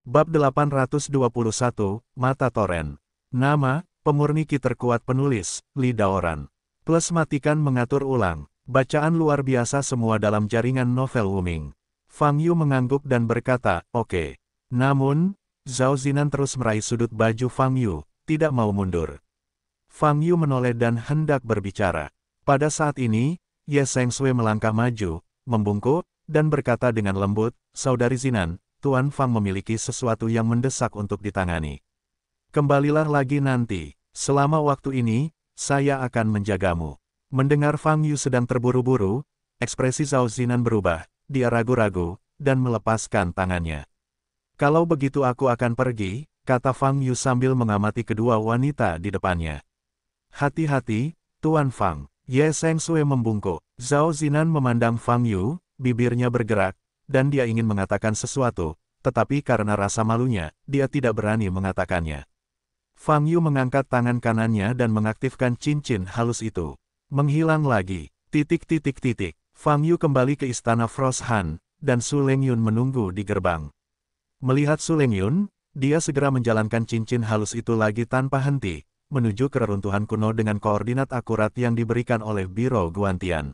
Bab 821, Mata Toren. Nama, pemurni ki terkuat penulis, Li Daoran. Plus matikan mengatur ulang. Bacaan luar biasa semua dalam jaringan novel Wuming. Fang Yu mengangguk dan berkata, oke. Namun, Zhao Zinan terus meraih sudut baju Fang Yu, tidak mau mundur. Fang Yu menoleh dan hendak berbicara. Pada saat ini, Ye Sengsui melangkah maju, membungkuk, dan berkata dengan lembut, Saudari Zinan, Tuan Fang memiliki sesuatu yang mendesak untuk ditangani. Kembalilah lagi nanti. Selama waktu ini, saya akan menjagamu. Mendengar Fang Yu sedang terburu-buru, ekspresi Zhao Zinan berubah, dia ragu-ragu, dan melepaskan tangannya. Kalau begitu aku akan pergi, kata Fang Yu sambil mengamati kedua wanita di depannya. Hati-hati, Tuan Fang. Ye Sengsui membungkuk. Zhao Zinan memandang Fang Yu, bibirnya bergerak, dan dia ingin mengatakan sesuatu, tetapi karena rasa malunya, dia tidak berani mengatakannya. Fang Yu mengangkat tangan kanannya dan mengaktifkan cincin halus itu. Menghilang lagi. ... Fang Yu kembali ke istana Frost Han, dan Su Lengyun menunggu di gerbang. Melihat Su Lengyun, dia segera menjalankan cincin halus itu lagi tanpa henti, menuju ke reruntuhan kuno dengan koordinat akurat yang diberikan oleh Biro Guantian. ...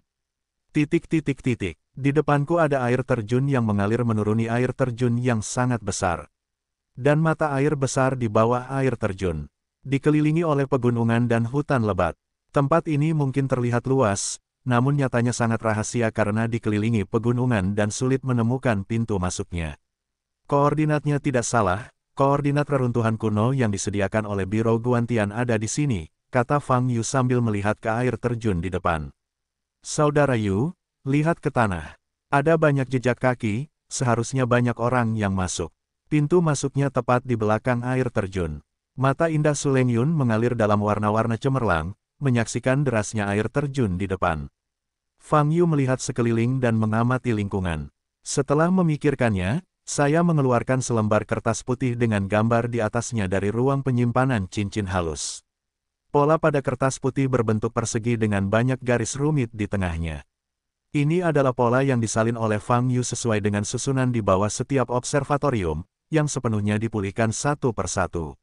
Di depanku ada air terjun yang mengalir menuruni air terjun yang sangat besar. Dan mata air besar di bawah air terjun. Dikelilingi oleh pegunungan dan hutan lebat. Tempat ini mungkin terlihat luas, namun nyatanya sangat rahasia karena dikelilingi pegunungan dan sulit menemukan pintu masuknya. Koordinatnya tidak salah, koordinat reruntuhan kuno yang disediakan oleh Biro Guantian ada di sini, kata Fang Yu sambil melihat ke air terjun di depan. Saudara Yu, lihat ke tanah. Ada banyak jejak kaki, seharusnya banyak orang yang masuk. Pintu masuknya tepat di belakang air terjun. Mata indah Su Lengyun mengalir dalam warna-warna cemerlang, menyaksikan derasnya air terjun di depan. Fang Yu melihat sekeliling dan mengamati lingkungan. Setelah memikirkannya, saya mengeluarkan selembar kertas putih dengan gambar di atasnya dari ruang penyimpanan cincin halus. Pola pada kertas putih berbentuk persegi dengan banyak garis rumit di tengahnya. Ini adalah pola yang disalin oleh Fang Yu sesuai dengan susunan di bawah setiap observatorium, yang sepenuhnya dipulihkan satu persatu.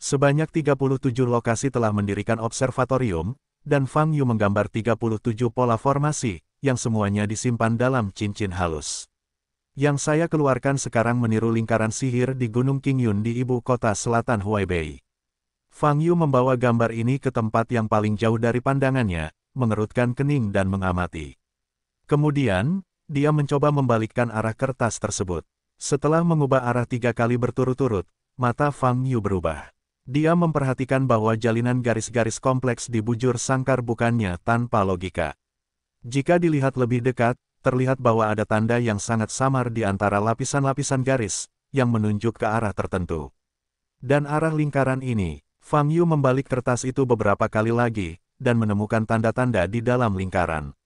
Sebanyak 37 lokasi telah mendirikan observatorium, dan Fang Yu menggambar 37 pola formasi, yang semuanya disimpan dalam cincin halus. Yang saya keluarkan sekarang meniru lingkaran sihir di Gunung Qingyun di ibu kota selatan Huaibei. Fang Yu membawa gambar ini ke tempat yang paling jauh dari pandangannya, mengerutkan kening dan mengamati. Kemudian, dia mencoba membalikkan arah kertas tersebut. Setelah mengubah arah 3 kali berturut-turut, mata Fang Yu berubah. Dia memperhatikan bahwa jalinan garis-garis kompleks di bujur sangkar bukannya tanpa logika. Jika dilihat lebih dekat, terlihat bahwa ada tanda yang sangat samar di antara lapisan-lapisan garis, yang menunjuk ke arah tertentu. Dan arah lingkaran ini, Fang Yu membalik kertas itu beberapa kali lagi, dan menemukan tanda-tanda di dalam lingkaran.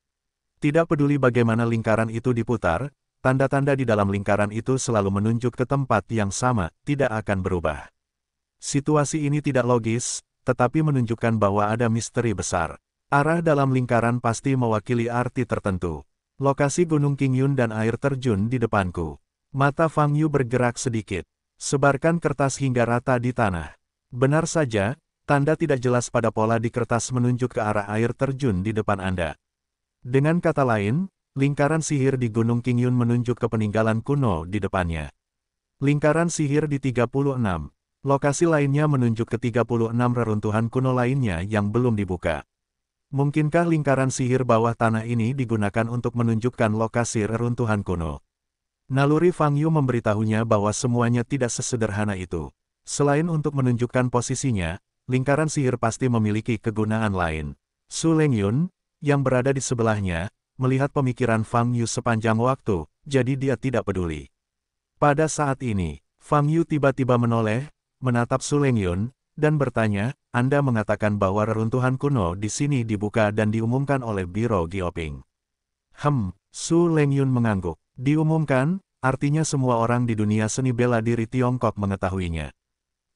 Tidak peduli bagaimana lingkaran itu diputar, tanda-tanda di dalam lingkaran itu selalu menunjuk ke tempat yang sama, tidak akan berubah. Situasi ini tidak logis, tetapi menunjukkan bahwa ada misteri besar. Arah dalam lingkaran pasti mewakili arti tertentu. Lokasi Gunung Qingyun dan air terjun di depanku. Mata Fang Yu bergerak sedikit. Sebarkan kertas hingga rata di tanah. Benar saja, tanda tidak jelas pada pola di kertas menunjuk ke arah air terjun di depan Anda. Dengan kata lain, lingkaran sihir di Gunung Qingyun menunjuk ke peninggalan kuno di depannya. Lingkaran sihir di 36. Lokasi lainnya menunjuk ke 36 reruntuhan kuno lainnya yang belum dibuka. Mungkinkah lingkaran sihir bawah tanah ini digunakan untuk menunjukkan lokasi reruntuhan kuno? Naluri Fang Yu memberitahunya bahwa semuanya tidak sesederhana itu. Selain untuk menunjukkan posisinya, lingkaran sihir pasti memiliki kegunaan lain. Su Lengyun, yang berada di sebelahnya, melihat pemikiran Fang Yu sepanjang waktu, jadi dia tidak peduli. Pada saat ini, Fang Yu tiba-tiba menoleh, menatap Su Lengyun, dan bertanya, Anda mengatakan bahwa reruntuhan kuno di sini dibuka dan diumumkan oleh Biro Gioping. Su Lengyun mengangguk. Diumumkan, artinya semua orang di dunia seni bela diri Tiongkok mengetahuinya.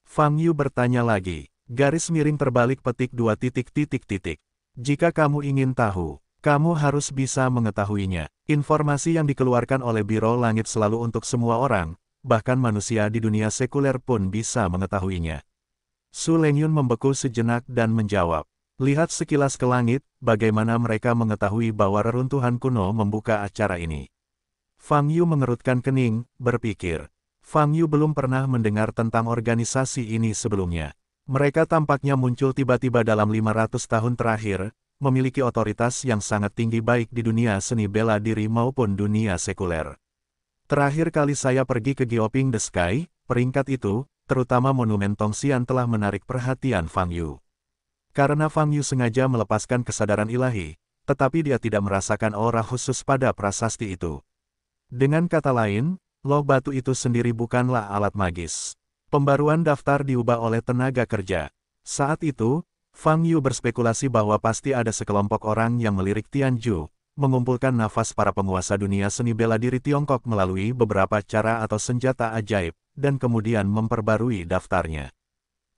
Fang Yu bertanya lagi, garis miring terbalik petik 2. Jika kamu ingin tahu, kamu harus bisa mengetahuinya. Informasi yang dikeluarkan oleh Biro Langit selalu untuk semua orang, bahkan manusia di dunia sekuler pun bisa mengetahuinya. Su Lengyun membeku sejenak dan menjawab. Lihat sekilas ke langit, bagaimana mereka mengetahui bahwa reruntuhan kuno membuka acara ini. Fang Yu mengerutkan kening, berpikir. Fang Yu belum pernah mendengar tentang organisasi ini sebelumnya. Mereka tampaknya muncul tiba-tiba dalam 500 tahun terakhir, memiliki otoritas yang sangat tinggi baik di dunia seni bela diri maupun dunia sekuler. Terakhir kali saya pergi ke Geoping the Sky, peringkat itu, terutama monumen Tongxian telah menarik perhatian Fang Yu. Karena Fang Yu sengaja melepaskan kesadaran ilahi, tetapi dia tidak merasakan aura khusus pada prasasti itu. Dengan kata lain, loh batu itu sendiri bukanlah alat magis. Pembaruan daftar diubah oleh tenaga kerja. Saat itu, Fang Yu berspekulasi bahwa pasti ada sekelompok orang yang melirik Tianju, mengumpulkan nafas para penguasa dunia seni bela diri Tiongkok melalui beberapa cara atau senjata ajaib, dan kemudian memperbarui daftarnya.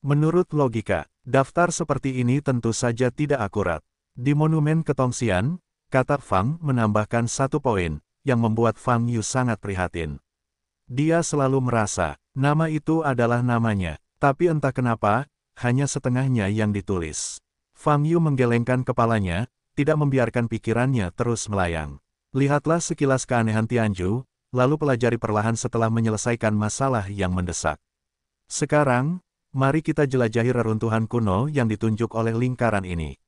Menurut logika, daftar seperti ini tentu saja tidak akurat. Di monumen Ketongxian, kata Fang menambahkan satu poin, yang membuat Fang Yu sangat prihatin. Dia selalu merasa, nama itu adalah namanya, tapi entah kenapa, hanya setengahnya yang ditulis. Fang Yu menggelengkan kepalanya, tidak membiarkan pikirannya terus melayang. Lihatlah sekilas keanehan Tianju, lalu pelajari perlahan setelah menyelesaikan masalah yang mendesak. Sekarang, mari kita jelajahi reruntuhan kuno yang ditunjuk oleh lingkaran ini.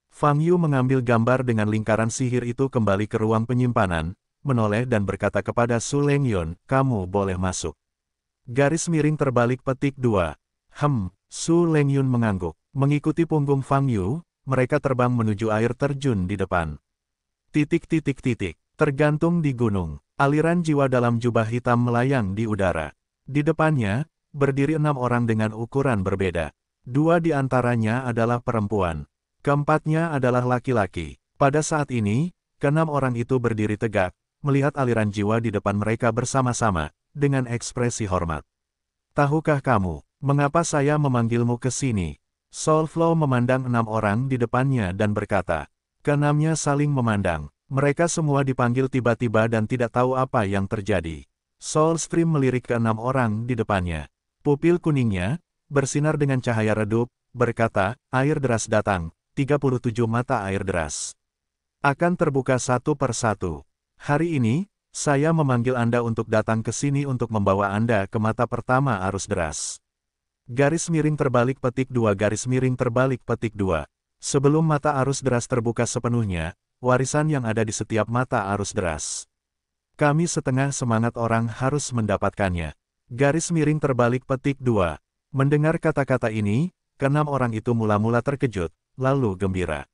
Fang Yu mengambil gambar dengan lingkaran sihir itu kembali ke ruang penyimpanan, menoleh dan berkata kepada Su Lengyun, kamu boleh masuk. Garis miring terbalik petik 2. Su Lengyun mengangguk. Mengikuti punggung Fang Yu, mereka terbang menuju air terjun di depan. Tergantung di gunung. Aliran jiwa dalam jubah hitam melayang di udara. Di depannya, berdiri 6 orang dengan ukuran berbeda. 2 di antaranya adalah perempuan. Keempatnya adalah laki-laki. Pada saat ini, ke-6 orang itu berdiri tegak, melihat aliran jiwa di depan mereka bersama-sama, dengan ekspresi hormat. Tahukah kamu, mengapa saya memanggilmu ke sini? Soul Flow memandang 6 orang di depannya dan berkata. Ke-6-nya saling memandang. Mereka semua dipanggil tiba-tiba dan tidak tahu apa yang terjadi. Soul Stream melirik ke-6 orang di depannya. Pupil kuningnya, bersinar dengan cahaya redup, berkata, air deras datang, 37 mata air deras. Akan terbuka satu per satu. Hari ini, saya memanggil Anda untuk datang ke sini untuk membawa Anda ke mata pertama arus deras. Garis miring terbalik petik 2 garis miring terbalik petik 2. Sebelum mata arus deras terbuka sepenuhnya, warisan yang ada di setiap mata arus deras. Kami setengah semangat orang harus mendapatkannya. Garis miring terbalik petik 2. Mendengar kata-kata ini, ke-6 orang itu mula-mula terkejut, lalu gembira.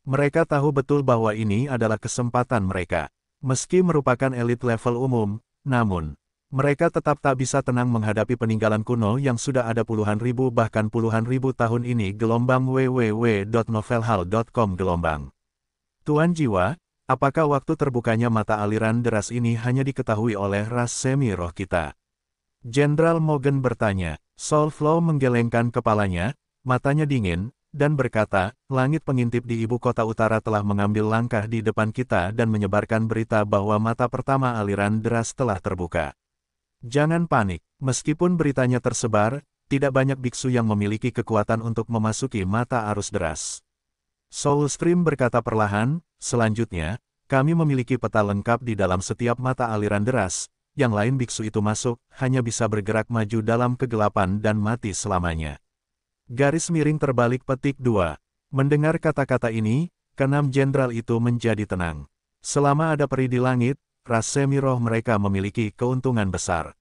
Mereka tahu betul bahwa ini adalah kesempatan mereka. Meski merupakan elit level umum, namun, mereka tetap tak bisa tenang menghadapi peninggalan kuno yang sudah ada puluhan ribu bahkan puluhan ribu tahun ini. Gelombang www.novelhall.com gelombang. Tuan Jiwa, apakah waktu terbukanya mata aliran deras ini hanya diketahui oleh ras semi roh kita? Jenderal Morgan bertanya. Soul Flow menggelengkan kepalanya, matanya dingin, dan berkata, langit pengintip di ibu kota utara telah mengambil langkah di depan kita dan menyebarkan berita bahwa mata pertama aliran deras telah terbuka. Jangan panik, meskipun beritanya tersebar, tidak banyak biksu yang memiliki kekuatan untuk memasuki mata arus deras. Soul Stream berkata perlahan, selanjutnya, kami memiliki peta lengkap di dalam setiap mata aliran deras, yang lain biksu itu masuk, hanya bisa bergerak maju dalam kegelapan dan mati selamanya. Garis miring terbalik petik 2. Mendengar kata-kata ini, ke-6 jenderal itu menjadi tenang. Selama ada peri di langit, ras semi-roh mereka memiliki keuntungan besar.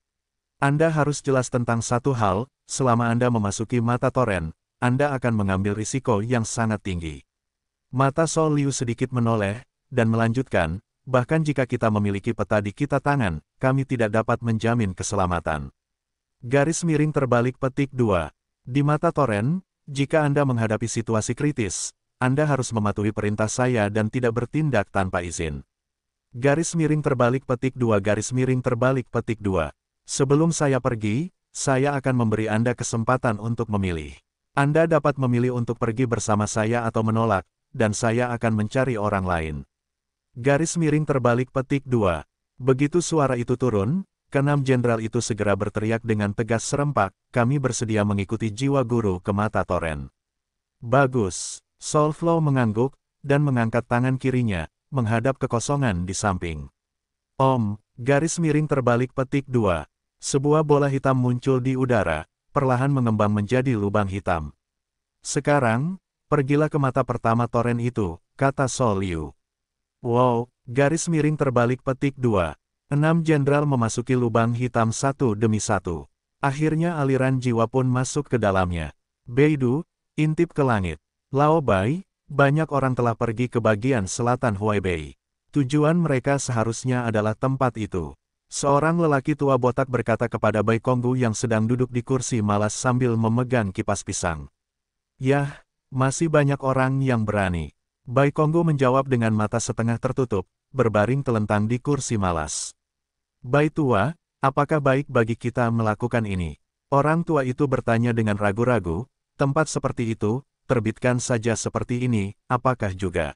Anda harus jelas tentang satu hal, selama Anda memasuki mata toren, Anda akan mengambil risiko yang sangat tinggi. Mata Sol Liu sedikit menoleh, dan melanjutkan, bahkan jika kita memiliki peta di kita tangan, kami tidak dapat menjamin keselamatan. Garis miring terbalik petik 2. Di mata toren, jika Anda menghadapi situasi kritis, Anda harus mematuhi perintah saya dan tidak bertindak tanpa izin. Garis miring terbalik petik 2 garis miring terbalik petik 2. Sebelum saya pergi, saya akan memberi Anda kesempatan untuk memilih. Anda dapat memilih untuk pergi bersama saya atau menolak, dan saya akan mencari orang lain. Garis miring terbalik petik 2. Begitu suara itu turun, keenam jenderal itu segera berteriak dengan tegas serempak, kami bersedia mengikuti jiwa guru ke mata Toren. Bagus. Soulflow mengangguk, dan mengangkat tangan kirinya, menghadap kekosongan di samping. Om, garis miring terbalik petik 2. Sebuah bola hitam muncul di udara, perlahan mengembang menjadi lubang hitam. Sekarang, pergilah ke mata pertama Toren itu, kata Sol Liu. Wow, garis miring terbalik petik 2. 6 jenderal memasuki lubang hitam satu demi satu. Akhirnya aliran jiwa pun masuk ke dalamnya. Beidou, intip ke langit. Lao Bai, banyak orang telah pergi ke bagian selatan Huaibei. Tujuan mereka seharusnya adalah tempat itu. Seorang lelaki tua botak berkata kepada Bai Konggu yang sedang duduk di kursi malas sambil memegang kipas pisang. Yah, masih banyak orang yang berani. Bai Konggu menjawab dengan mata setengah tertutup, berbaring telentang di kursi malas. Bai tua, apakah baik bagi kita melakukan ini? Orang tua itu bertanya dengan ragu-ragu, tempat seperti itu, terbitkan saja seperti ini, apakah juga?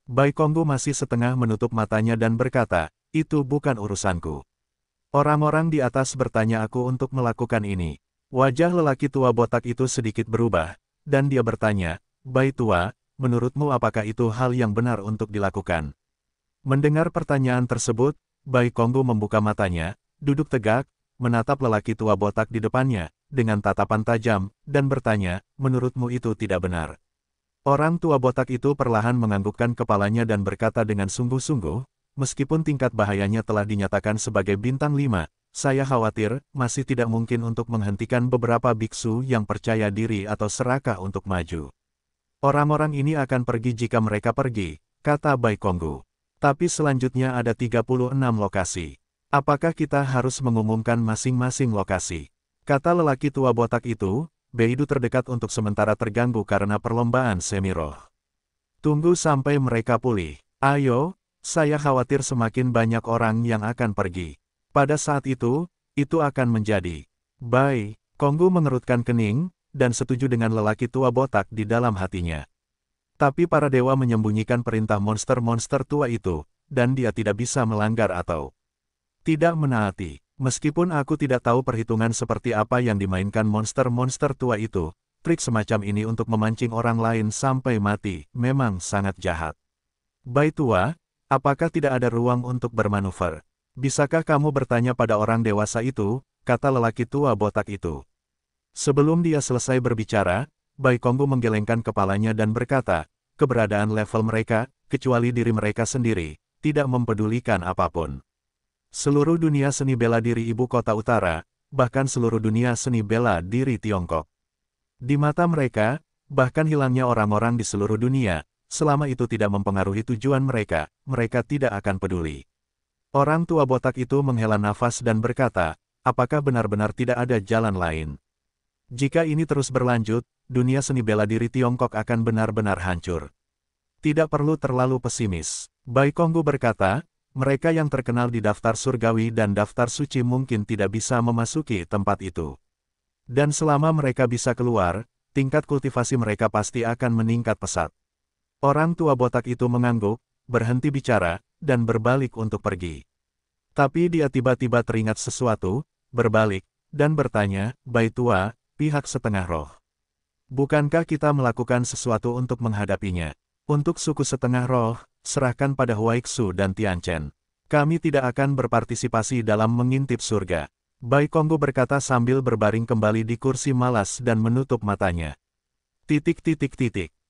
Bai Konggu masih setengah menutup matanya dan berkata, itu bukan urusanku. Orang-orang di atas bertanya aku untuk melakukan ini. Wajah lelaki tua botak itu sedikit berubah, dan dia bertanya, Bai tua, menurutmu apakah itu hal yang benar untuk dilakukan? Mendengar pertanyaan tersebut, Bai Konggu membuka matanya, duduk tegak, menatap lelaki tua botak di depannya, dengan tatapan tajam, dan bertanya, menurutmu itu tidak benar. Orang tua botak itu perlahan menganggukkan kepalanya dan berkata dengan sungguh-sungguh, meskipun tingkat bahayanya telah dinyatakan sebagai bintang 5, saya khawatir, masih tidak mungkin untuk menghentikan beberapa biksu yang percaya diri atau serakah untuk maju. Orang-orang ini akan pergi jika mereka pergi, kata Bai Konggu. Tapi selanjutnya ada 36 lokasi. Apakah kita harus mengumumkan masing-masing lokasi? Kata lelaki tua botak itu, Beidou terdekat untuk sementara terganggu karena perlombaan semi-roh. Tunggu sampai mereka pulih. Ayo, saya khawatir semakin banyak orang yang akan pergi. Pada saat itu akan menjadi. Bai Konggu mengerutkan kening, dan setuju dengan lelaki tua botak di dalam hatinya. Tapi para dewa menyembunyikan perintah monster-monster tua itu, dan dia tidak bisa melanggar atau tidak menaati. Meskipun aku tidak tahu perhitungan seperti apa yang dimainkan monster-monster tua itu, trik semacam ini untuk memancing orang lain sampai mati, memang sangat jahat. Bai tua, apakah tidak ada ruang untuk bermanuver? Bisakah kamu bertanya pada orang dewasa itu, kata lelaki tua botak itu. Sebelum dia selesai berbicara, Bai Konggu menggelengkan kepalanya dan berkata, keberadaan level mereka, kecuali diri mereka sendiri, tidak mempedulikan apapun. Seluruh dunia seni bela diri ibu kota utara, bahkan seluruh dunia seni bela diri Tiongkok. Di mata mereka, bahkan hilangnya orang-orang di seluruh dunia, selama itu tidak mempengaruhi tujuan mereka, mereka tidak akan peduli. Orang tua botak itu menghela nafas dan berkata, apakah benar-benar tidak ada jalan lain? Jika ini terus berlanjut, dunia seni bela diri Tiongkok akan benar-benar hancur. Tidak perlu terlalu pesimis. Bai Konggu berkata, mereka yang terkenal di daftar surgawi dan daftar suci mungkin tidak bisa memasuki tempat itu. Dan selama mereka bisa keluar, tingkat kultivasi mereka pasti akan meningkat pesat. Orang tua botak itu mengangguk, berhenti bicara, dan berbalik untuk pergi. Tapi dia tiba-tiba teringat sesuatu, berbalik, dan bertanya, Bai tua, pihak setengah roh. Bukankah kita melakukan sesuatu untuk menghadapinya? Untuk suku setengah roh, serahkan pada Huaixu dan Tianchen. Kami tidak akan berpartisipasi dalam mengintip surga. Bai Konggu berkata sambil berbaring kembali di kursi malas dan menutup matanya.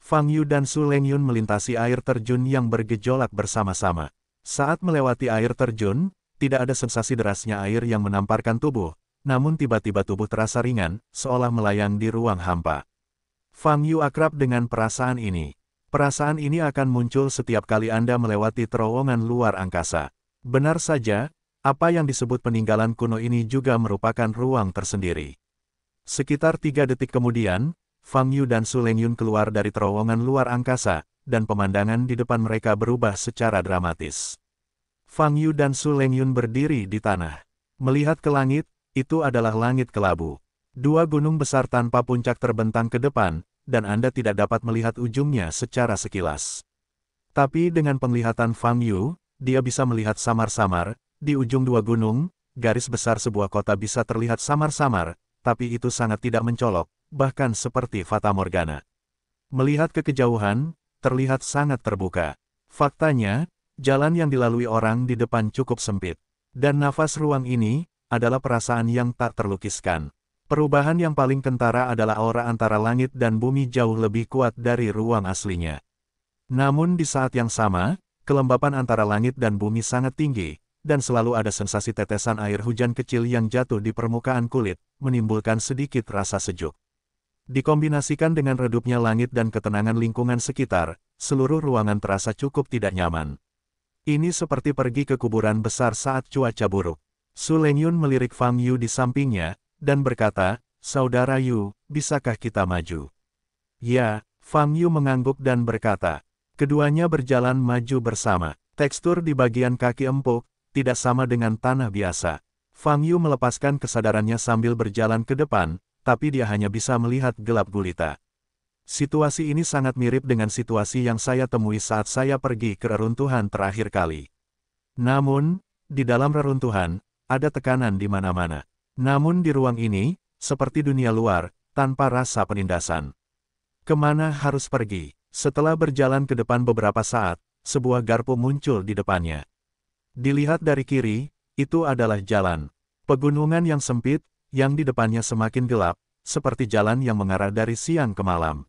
Fang Yu dan Su Lengyun melintasi air terjun yang bergejolak bersama-sama. Saat melewati air terjun, tidak ada sensasi derasnya air yang menamparkan tubuh, namun tiba-tiba tubuh terasa ringan, seolah melayang di ruang hampa. Fang Yu akrab dengan perasaan ini. Perasaan ini akan muncul setiap kali Anda melewati terowongan luar angkasa. Benar saja, apa yang disebut peninggalan kuno ini juga merupakan ruang tersendiri. Sekitar 3 detik kemudian, Fang Yu dan Su Lengyun keluar dari terowongan luar angkasa, dan pemandangan di depan mereka berubah secara dramatis. Fang Yu dan Su Lengyun berdiri di tanah. Melihat ke langit, itu adalah langit kelabu. 2 gunung besar tanpa puncak terbentang ke depan, dan Anda tidak dapat melihat ujungnya secara sekilas. Tapi dengan penglihatan Fang Yu, dia bisa melihat samar-samar, di ujung 2 gunung, garis besar sebuah kota bisa terlihat samar-samar, tapi itu sangat tidak mencolok, bahkan seperti fata morgana. Melihat ke kejauhan, terlihat sangat terbuka. Faktanya, jalan yang dilalui orang di depan cukup sempit. Dan nafas ruang ini, adalah perasaan yang tak terlukiskan. Perubahan yang paling kentara adalah aura antara langit dan bumi jauh lebih kuat dari ruang aslinya. Namun di saat yang sama, kelembapan antara langit dan bumi sangat tinggi, dan selalu ada sensasi tetesan air hujan kecil yang jatuh di permukaan kulit, menimbulkan sedikit rasa sejuk. Dikombinasikan dengan redupnya langit dan ketenangan lingkungan sekitar, seluruh ruangan terasa cukup tidak nyaman. Ini seperti pergi ke kuburan besar saat cuaca buruk. Su Lengyun melirik Fang Yu di sampingnya, dan berkata, "Saudara Yu, bisakah kita maju?" "Ya," Fang Yu mengangguk dan berkata. Keduanya berjalan maju bersama. Tekstur di bagian kaki empuk, tidak sama dengan tanah biasa. Fang Yu melepaskan kesadarannya sambil berjalan ke depan, tapi dia hanya bisa melihat gelap gulita. Situasi ini sangat mirip dengan situasi yang saya temui saat saya pergi ke reruntuhan terakhir kali. Namun, di dalam reruntuhan, ada tekanan di mana-mana. Namun di ruang ini, seperti dunia luar, tanpa rasa penindasan. Kemana harus pergi? Setelah berjalan ke depan beberapa saat, sebuah garpu muncul di depannya. Dilihat dari kiri, itu adalah jalan. Pegunungan yang sempit, yang di depannya semakin gelap, seperti jalan yang mengarah dari siang ke malam.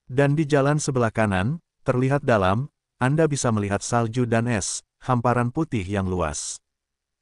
Dan di jalan sebelah kanan, terlihat dalam, Anda bisa melihat salju dan es, hamparan putih yang luas.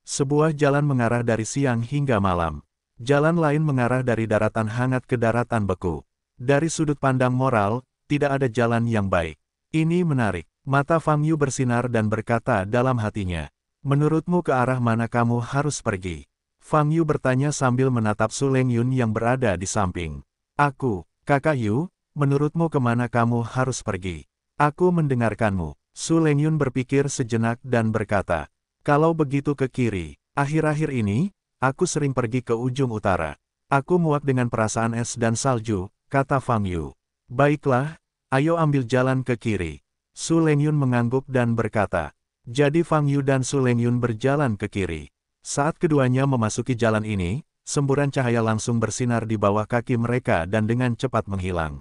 Sebuah jalan mengarah dari siang hingga malam. Jalan lain mengarah dari daratan hangat ke daratan beku. Dari sudut pandang moral, tidak ada jalan yang baik. Ini menarik. Mata Fang Yu bersinar dan berkata dalam hatinya. Menurutmu ke arah mana kamu harus pergi? Fang Yu bertanya sambil menatap Su Lengyun yang berada di samping. Aku, Kakak Yu, menurutmu kemana kamu harus pergi? Aku mendengarkanmu. Su Lengyun berpikir sejenak dan berkata. Kalau begitu ke kiri, akhir-akhir ini, aku sering pergi ke ujung utara. Aku muak dengan perasaan es dan salju, kata Fang Yu. Baiklah, ayo ambil jalan ke kiri. Su Lengyun mengangguk dan berkata. Jadi Fang Yu dan Su Lengyun berjalan ke kiri. Saat keduanya memasuki jalan ini, semburan cahaya langsung bersinar di bawah kaki mereka dan dengan cepat menghilang.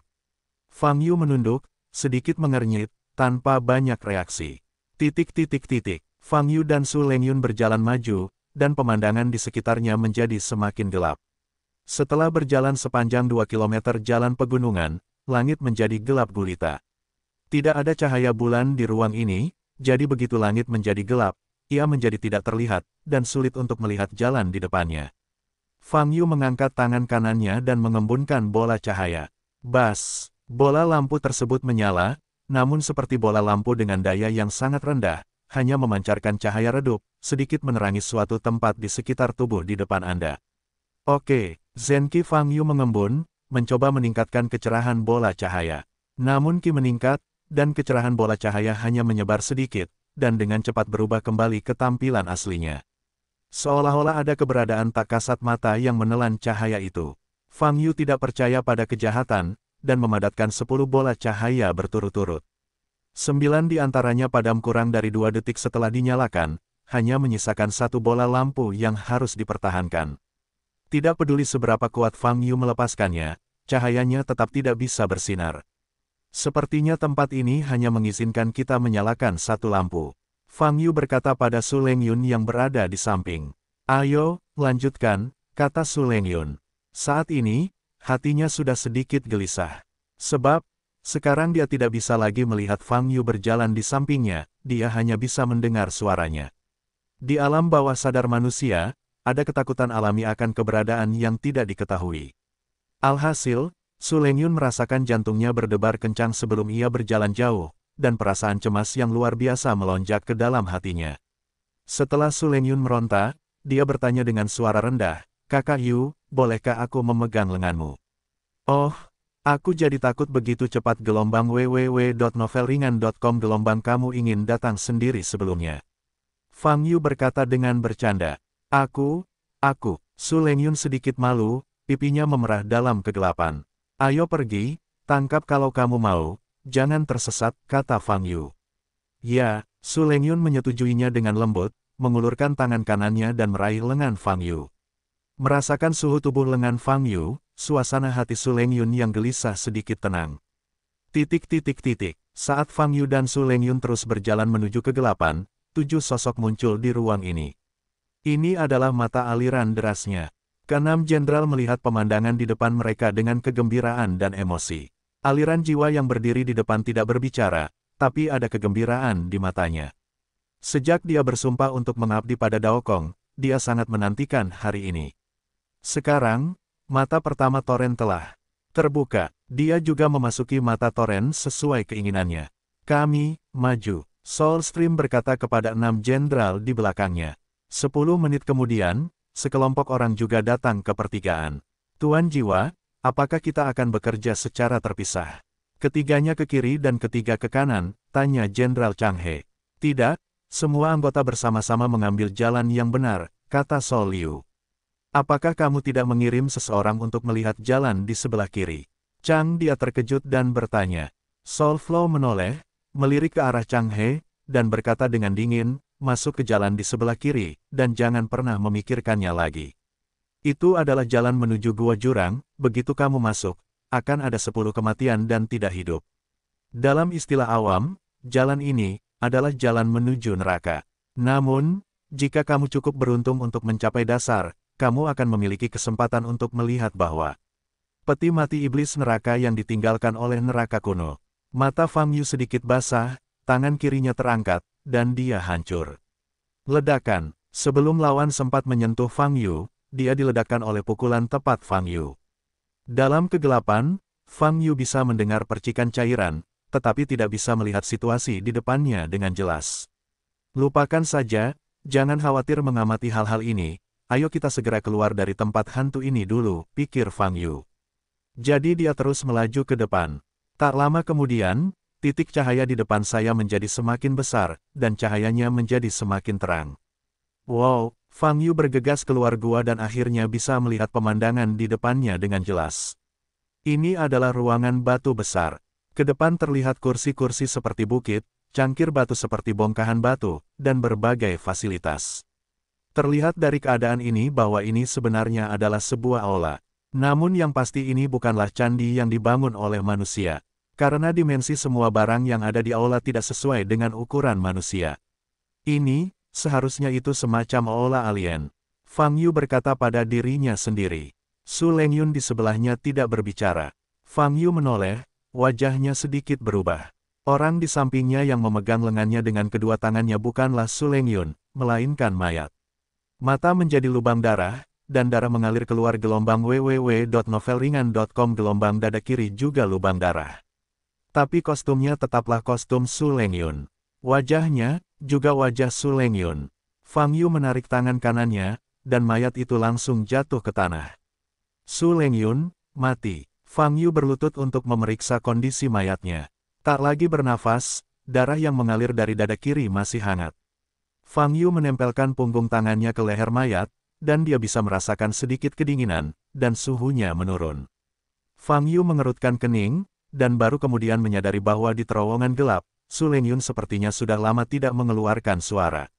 Fang Yu menunduk, sedikit mengernyit, tanpa banyak reaksi. Fang Yu dan Su Lengyun berjalan maju, dan pemandangan di sekitarnya menjadi semakin gelap. Setelah berjalan sepanjang 2 kilometer jalan pegunungan, langit menjadi gelap gulita. Tidak ada cahaya bulan di ruang ini, jadi begitu langit menjadi gelap, ia menjadi tidak terlihat, dan sulit untuk melihat jalan di depannya. Fang Yu mengangkat tangan kanannya dan mengembunkan bola cahaya. Bas! Bola lampu tersebut menyala, namun seperti bola lampu dengan daya yang sangat rendah, hanya memancarkan cahaya redup, sedikit menerangi suatu tempat di sekitar tubuh di depan Anda. Oke, Zenki Fang Yu mengembun, mencoba meningkatkan kecerahan bola cahaya. Namun Qi meningkat, dan kecerahan bola cahaya hanya menyebar sedikit, dan dengan cepat berubah kembali ke tampilan aslinya. Seolah-olah ada keberadaan tak kasat mata yang menelan cahaya itu. Fang Yu tidak percaya pada kejahatan, dan memadatkan 10 bola cahaya berturut-turut. 9 di antaranya padam kurang dari 2 detik setelah dinyalakan, hanya menyisakan 1 bola lampu yang harus dipertahankan. Tidak peduli seberapa kuat Fang Yu melepaskannya, cahayanya tetap tidak bisa bersinar. Sepertinya tempat ini hanya mengizinkan kita menyalakan 1 lampu. Fang Yu berkata pada Su Lengyun yang berada di samping. Ayo, lanjutkan, kata Su Lengyun. Saat ini, hatinya sudah sedikit gelisah. Sebab, sekarang dia tidak bisa lagi melihat Fang Yu berjalan di sampingnya, dia hanya bisa mendengar suaranya. Di alam bawah sadar manusia, ada ketakutan alami akan keberadaan yang tidak diketahui. Alhasil, Su Lengyun merasakan jantungnya berdebar kencang sebelum ia berjalan jauh, dan perasaan cemas yang luar biasa melonjak ke dalam hatinya. Setelah Su Lengyun meronta, dia bertanya dengan suara rendah, Kakak Yu, bolehkah aku memegang lenganmu? Oh, aku jadi takut begitu cepat gelombang www.novelringan.com gelombang kamu ingin datang sendiri sebelumnya. Fang Yu berkata dengan bercanda. Aku, Su Lengyun sedikit malu, pipinya memerah dalam kegelapan. Ayo pergi, tangkap kalau kamu mau, jangan tersesat, kata Fang Yu. Ya, Su Lengyun menyetujuinya dengan lembut, mengulurkan tangan kanannya dan meraih lengan Fang Yu. Merasakan suhu tubuh lengan Fang Yu, suasana hati Su Lengyun yang gelisah sedikit tenang. Saat Fang Yu dan Su Lengyun terus berjalan menuju kegelapan, 7 sosok muncul di ruang ini. Ini adalah mata aliran derasnya. Keenam jenderal melihat pemandangan di depan mereka dengan kegembiraan dan emosi. Aliran jiwa yang berdiri di depan tidak berbicara, tapi ada kegembiraan di matanya. Sejak dia bersumpah untuk mengabdi pada Daokong, dia sangat menantikan hari ini. Sekarang, mata pertama Toren telah terbuka. Dia juga memasuki mata Toren sesuai keinginannya. Kami, maju. Soulstream berkata kepada 6 jenderal di belakangnya. 10 menit kemudian, sekelompok orang juga datang ke pertigaan. Tuan Jiwa, apakah kita akan bekerja secara terpisah? Ketiganya ke kiri dan ketiga ke kanan, tanya Jenderal Chang He. Tidak, semua anggota bersama-sama mengambil jalan yang benar, kata Sol Liu. Apakah kamu tidak mengirim seseorang untuk melihat jalan di sebelah kiri? Chang Dia terkejut dan bertanya. Sol Flow menoleh, melirik ke arah Chang He, dan berkata dengan dingin, masuk ke jalan di sebelah kiri, dan jangan pernah memikirkannya lagi. Itu adalah jalan menuju gua jurang, begitu kamu masuk, akan ada 10 kematian dan tidak hidup. Dalam istilah awam, jalan ini adalah jalan menuju neraka. Namun, jika kamu cukup beruntung untuk mencapai dasar, kamu akan memiliki kesempatan untuk melihat bahwa peti mati iblis neraka yang ditinggalkan oleh neraka kuno. Mata Fang Yu sedikit basah, tangan kirinya terangkat, dan dia hancur. Ledakan. Sebelum lawan sempat menyentuh Fang Yu, dia diledakkan oleh pukulan tepat Fang Yu. Dalam kegelapan, Fang Yu bisa mendengar percikan cairan, tetapi tidak bisa melihat situasi di depannya dengan jelas. Lupakan saja, jangan khawatir mengamati hal-hal ini, ayo kita segera keluar dari tempat hantu ini dulu, pikir Fang Yu. Jadi dia terus melaju ke depan. Tak lama kemudian, titik cahaya di depan saya menjadi semakin besar, dan cahayanya menjadi semakin terang. Wow, Fang Yu bergegas keluar gua dan akhirnya bisa melihat pemandangan di depannya dengan jelas. Ini adalah ruangan batu besar. Ke depan terlihat kursi-kursi seperti bukit, cangkir batu seperti bongkahan batu, dan berbagai fasilitas. Terlihat dari keadaan ini bahwa ini sebenarnya adalah sebuah aula. Namun yang pasti ini bukanlah candi yang dibangun oleh manusia. Karena dimensi semua barang yang ada di aula tidak sesuai dengan ukuran manusia. Ini, seharusnya itu semacam aula alien. Fang Yu berkata pada dirinya sendiri. Su Lengyun di sebelahnya tidak berbicara. Fang Yu menoleh, wajahnya sedikit berubah. Orang di sampingnya yang memegang lengannya dengan kedua tangannya bukanlah Su Lengyun, melainkan mayat. Mata menjadi lubang darah, dan darah mengalir keluar gelombang www.novelringan.com. Gelombang dada kiri juga lubang darah. Tapi kostumnya tetaplah kostum Su Lengyun. Wajahnya, juga wajah Su Lengyun. Fang Yu menarik tangan kanannya, dan mayat itu langsung jatuh ke tanah. Su Lengyun, mati. Fang Yu berlutut untuk memeriksa kondisi mayatnya. Tak lagi bernafas, darah yang mengalir dari dada kiri masih hangat. Fang Yu menempelkan punggung tangannya ke leher mayat, dan dia bisa merasakan sedikit kedinginan, dan suhunya menurun. Fang Yu mengerutkan kening, dan baru kemudian menyadari bahwa di terowongan gelap, Su Lengyun sepertinya sudah lama tidak mengeluarkan suara.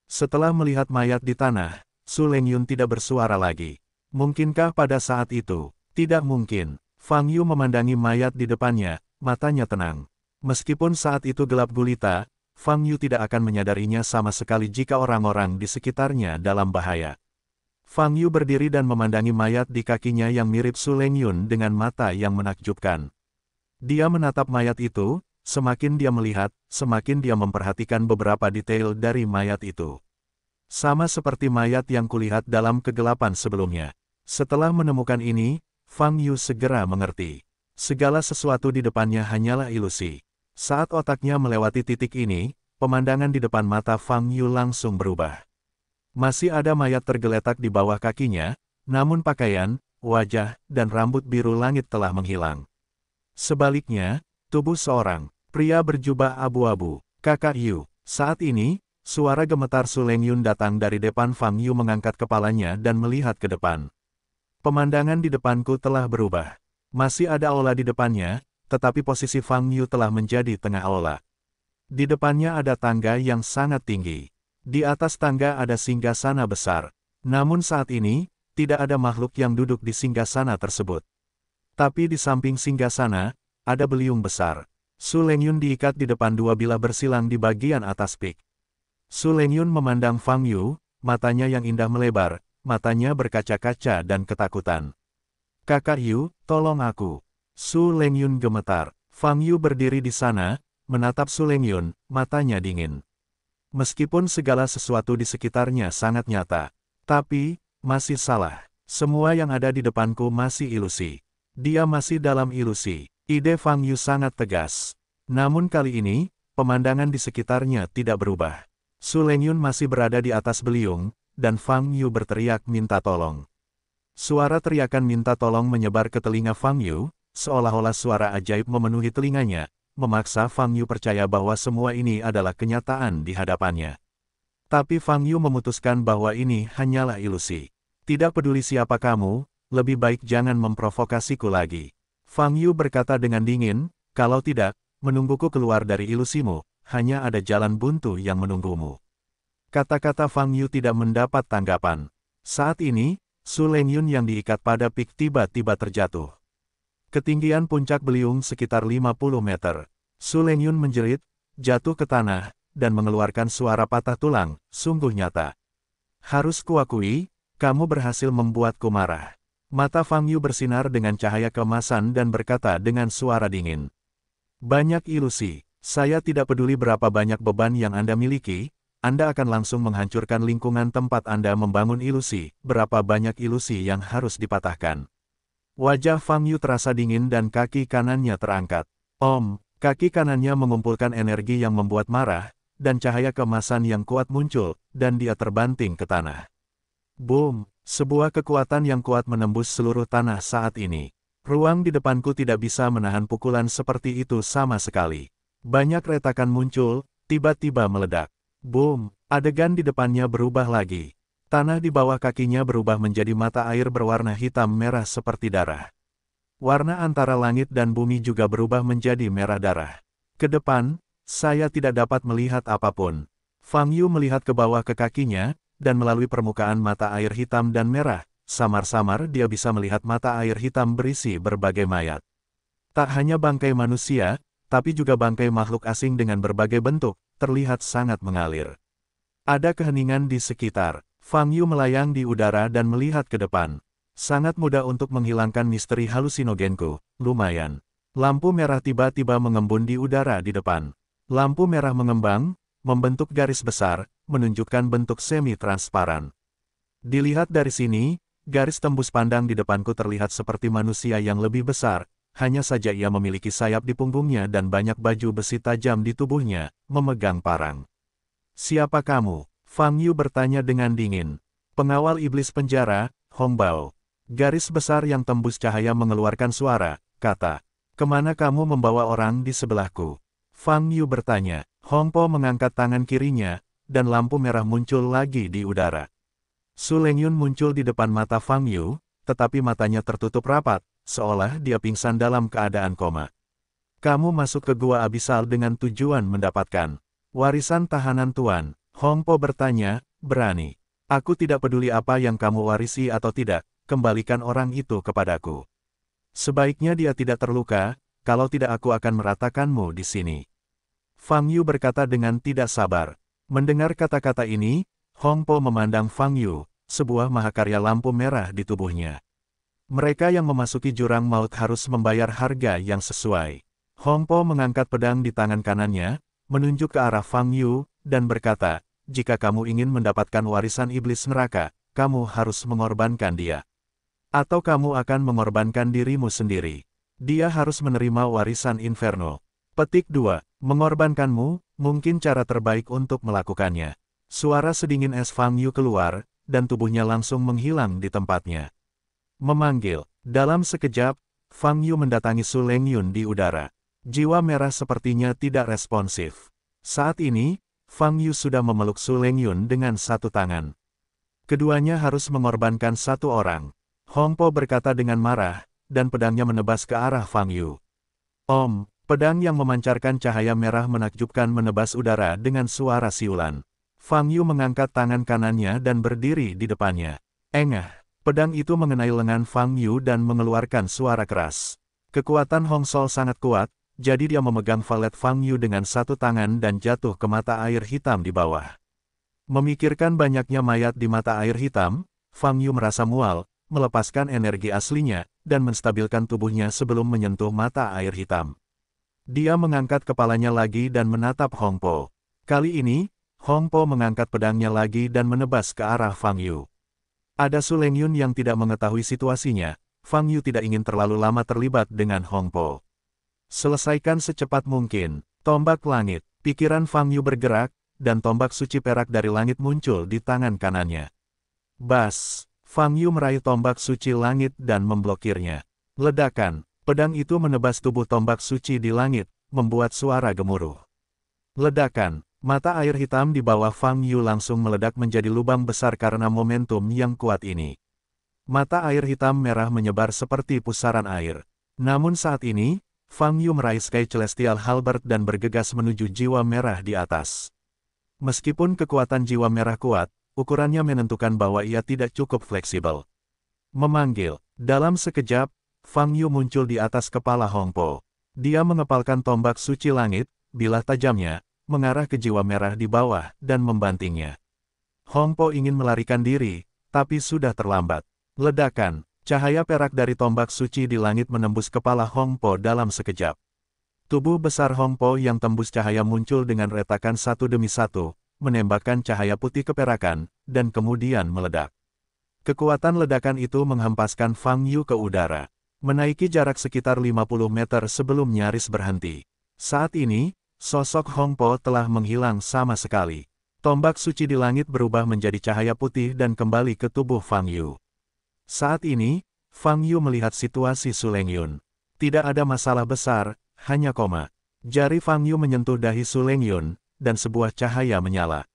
Setelah melihat mayat di tanah, Su Lengyun tidak bersuara lagi. Mungkinkah pada saat itu? Tidak mungkin. Fang Yu memandangi mayat di depannya, matanya tenang. Meskipun saat itu gelap gulita, Fang Yu tidak akan menyadarinya sama sekali jika orang-orang di sekitarnya dalam bahaya. Fang Yu berdiri dan memandangi mayat di kakinya yang mirip Su Lengyun dengan mata yang menakjubkan. Dia menatap mayat itu, semakin dia melihat, semakin dia memperhatikan beberapa detail dari mayat itu. Sama seperti mayat yang kulihat dalam kegelapan sebelumnya. Setelah menemukan ini, Fang Yu segera mengerti. Segala sesuatu di depannya hanyalah ilusi. Saat otaknya melewati titik ini, pemandangan di depan mata Fang Yu langsung berubah. Masih ada mayat tergeletak di bawah kakinya, namun pakaian, wajah, dan rambut biru langit telah menghilang. Sebaliknya, tubuh seorang pria berjubah abu-abu, Kakak Yu. Saat ini, suara gemetar Su Lengyun datang dari depan. Fang Yu mengangkat kepalanya dan melihat ke depan. Pemandangan di depanku telah berubah. Masih ada aula di depannya, tetapi posisi Fang Yu telah menjadi tengah aula. Di depannya ada tangga yang sangat tinggi. Di atas tangga ada singgasana besar. Namun saat ini, tidak ada makhluk yang duduk di singgasana tersebut. Tapi di samping singgasana, ada beliung besar. Su Lengyun diikat di depan dua bilah bersilang di bagian atas pik. Su Lengyun memandang Fang Yu, matanya yang indah melebar, matanya berkaca-kaca dan ketakutan. Kakak Yu, tolong aku. Su Lengyun gemetar. Fang Yu berdiri di sana, menatap Su Lengyun, matanya dingin. Meskipun segala sesuatu di sekitarnya sangat nyata, tapi, masih salah. Semua yang ada di depanku masih ilusi. Dia masih dalam ilusi. Ide Fang Yu sangat tegas. Namun kali ini, pemandangan di sekitarnya tidak berubah. Su Lengyun masih berada di atas beliung, dan Fang Yu berteriak minta tolong. Suara teriakan minta tolong menyebar ke telinga Fang Yu, seolah-olah suara ajaib memenuhi telinganya, memaksa Fang Yu percaya bahwa semua ini adalah kenyataan di hadapannya. Tapi Fang Yu memutuskan bahwa ini hanyalah ilusi. Tidak peduli siapa kamu, lebih baik jangan memprovokasiku lagi. Fang Yu berkata dengan dingin, kalau tidak, menungguku keluar dari ilusimu, hanya ada jalan buntu yang menunggumu. Kata-kata Fang Yu tidak mendapat tanggapan. Saat ini, Su Lengyun yang diikat pada pik tiba-tiba terjatuh. Ketinggian puncak beliung sekitar 50 meter. Su Lengyun menjerit, jatuh ke tanah, dan mengeluarkan suara patah tulang, sungguh nyata. Harus kuakui, kamu berhasil membuatku marah. Mata Fang Yu bersinar dengan cahaya keemasan dan berkata dengan suara dingin. Banyak ilusi, saya tidak peduli berapa banyak beban yang Anda miliki, Anda akan langsung menghancurkan lingkungan tempat Anda membangun ilusi, berapa banyak ilusi yang harus dipatahkan. Wajah Fang Yu terasa dingin dan kaki kanannya terangkat. Kaki kanannya mengumpulkan energi yang membuat marah, dan cahaya keemasan yang kuat muncul, dan dia terbanting ke tanah. Boom! Sebuah kekuatan yang kuat menembus seluruh tanah saat ini. Ruang di depanku tidak bisa menahan pukulan seperti itu sama sekali. Banyak retakan muncul, tiba-tiba meledak. Boom! Adegan di depannya berubah lagi. Tanah di bawah kakinya berubah menjadi mata air berwarna hitam merah seperti darah. Warna antara langit dan bumi juga berubah menjadi merah darah. Ke depan, saya tidak dapat melihat apapun. Fang Yu melihat ke bawah ke kakinya, dan melalui permukaan mata air hitam dan merah, samar-samar dia bisa melihat mata air hitam berisi berbagai mayat. Tak hanya bangkai manusia, tapi juga bangkai makhluk asing dengan berbagai bentuk, terlihat sangat mengalir. Ada keheningan di sekitar. Fang Yu melayang di udara dan melihat ke depan. Sangat mudah untuk menghilangkan misteri halusinogenku, lumayan. Lampu merah tiba-tiba mengembun di udara di depan. Lampu merah mengembang, membentuk garis besar, menunjukkan bentuk semi-transparan. Dilihat dari sini, garis tembus pandang di depanku terlihat seperti manusia yang lebih besar, hanya saja ia memiliki sayap di punggungnya dan banyak baju besi tajam di tubuhnya, memegang parang. Siapa kamu? Fang Yu bertanya dengan dingin. Pengawal iblis penjara, Hong Bao. Garis besar yang tembus cahaya mengeluarkan suara, kata. Kemana kamu membawa orang di sebelahku? Fang Yu bertanya. Hong Po mengangkat tangan kirinya, dan lampu merah muncul lagi di udara. Su Lengyun muncul di depan mata Fang Yu, tetapi matanya tertutup rapat, seolah dia pingsan dalam keadaan koma. Kamu masuk ke gua abisal dengan tujuan mendapatkan warisan tahanan Tuan. Hong Po bertanya, berani. Aku tidak peduli apa yang kamu warisi atau tidak, kembalikan orang itu kepadaku. Sebaiknya dia tidak terluka, kalau tidak aku akan meratakanmu di sini. Fang Yu berkata dengan tidak sabar. Mendengar kata-kata ini, Hong Po memandang Fang Yu, sebuah mahakarya lampu merah di tubuhnya. Mereka yang memasuki jurang maut harus membayar harga yang sesuai. Hong Po mengangkat pedang di tangan kanannya, menunjuk ke arah Fang Yu, dan berkata, jika kamu ingin mendapatkan warisan iblis neraka, kamu harus mengorbankan dia. Atau kamu akan mengorbankan dirimu sendiri. Dia harus menerima warisan inferno. Petik 2. Mengorbankanmu, mungkin cara terbaik untuk melakukannya. Suara sedingin es Fang Yu keluar, dan tubuhnya langsung menghilang di tempatnya. Memanggil. Dalam sekejap, Fang Yu mendatangi Su Lengyun di udara. Jiwa merah sepertinya tidak responsif. Saat ini, Fang Yu sudah memeluk Su Lengyun dengan satu tangan. Keduanya harus mengorbankan satu orang. Hong Po berkata dengan marah, dan pedangnya menebas ke arah Fang Yu. Pedang yang memancarkan cahaya merah menakjubkan menebas udara dengan suara siulan. Fang Yu mengangkat tangan kanannya dan berdiri di depannya. Engah, pedang itu mengenai lengan Fang Yu dan mengeluarkan suara keras. Kekuatan Hong Sol sangat kuat, jadi dia memegang valet Fang Yu dengan satu tangan dan jatuh ke mata air hitam di bawah. Memikirkan banyaknya mayat di mata air hitam, Fang Yu merasa mual, melepaskan energi aslinya, dan menstabilkan tubuhnya sebelum menyentuh mata air hitam. Dia mengangkat kepalanya lagi dan menatap Hong Po. Kali ini, Hong Po mengangkat pedangnya lagi dan menebas ke arah Fang Yu. Ada Su Lengyun yang tidak mengetahui situasinya, Fang Yu tidak ingin terlalu lama terlibat dengan Hong Po. Selesaikan secepat mungkin. Tombak langit. Pikiran Fang Yu bergerak, dan tombak suci perak dari langit muncul di tangan kanannya. Bas! Fang Yu meraih tombak suci langit dan memblokirnya. Ledakan. Pedang itu menebas tubuh tombak suci di langit, membuat suara gemuruh. Ledakan. Mata air hitam di bawah Fang Yu langsung meledak menjadi lubang besar karena momentum yang kuat ini. Mata air hitam merah menyebar seperti pusaran air. Namun saat ini, Fang Yu meraih Sky Celestial Halberd dan bergegas menuju jiwa merah di atas. Meskipun kekuatan jiwa merah kuat, ukurannya menentukan bahwa ia tidak cukup fleksibel. Memanggil. Dalam sekejap, Fang Yu muncul di atas kepala Hong Po. Dia mengepalkan tombak suci langit, bilah tajamnya, mengarah ke jiwa merah di bawah, dan membantingnya. Hong Po ingin melarikan diri, tapi sudah terlambat. Ledakan, cahaya perak dari tombak suci di langit menembus kepala Hong Po dalam sekejap. Tubuh besar Hong Po yang tembus cahaya muncul dengan retakan satu demi satu, menembakkan cahaya putih keperakan, dan kemudian meledak. Kekuatan ledakan itu menghempaskan Fang Yu ke udara, menaiki jarak sekitar 50 meter sebelum nyaris berhenti. Saat ini, sosok Hong Po telah menghilang sama sekali. Tombak suci di langit berubah menjadi cahaya putih dan kembali ke tubuh Fang Yu. Saat ini, Fang Yu melihat situasi Su Lengyun. Tidak ada masalah besar, hanya koma. Jari Fang Yu menyentuh dahi Su Lengyun, dan sebuah cahaya menyala.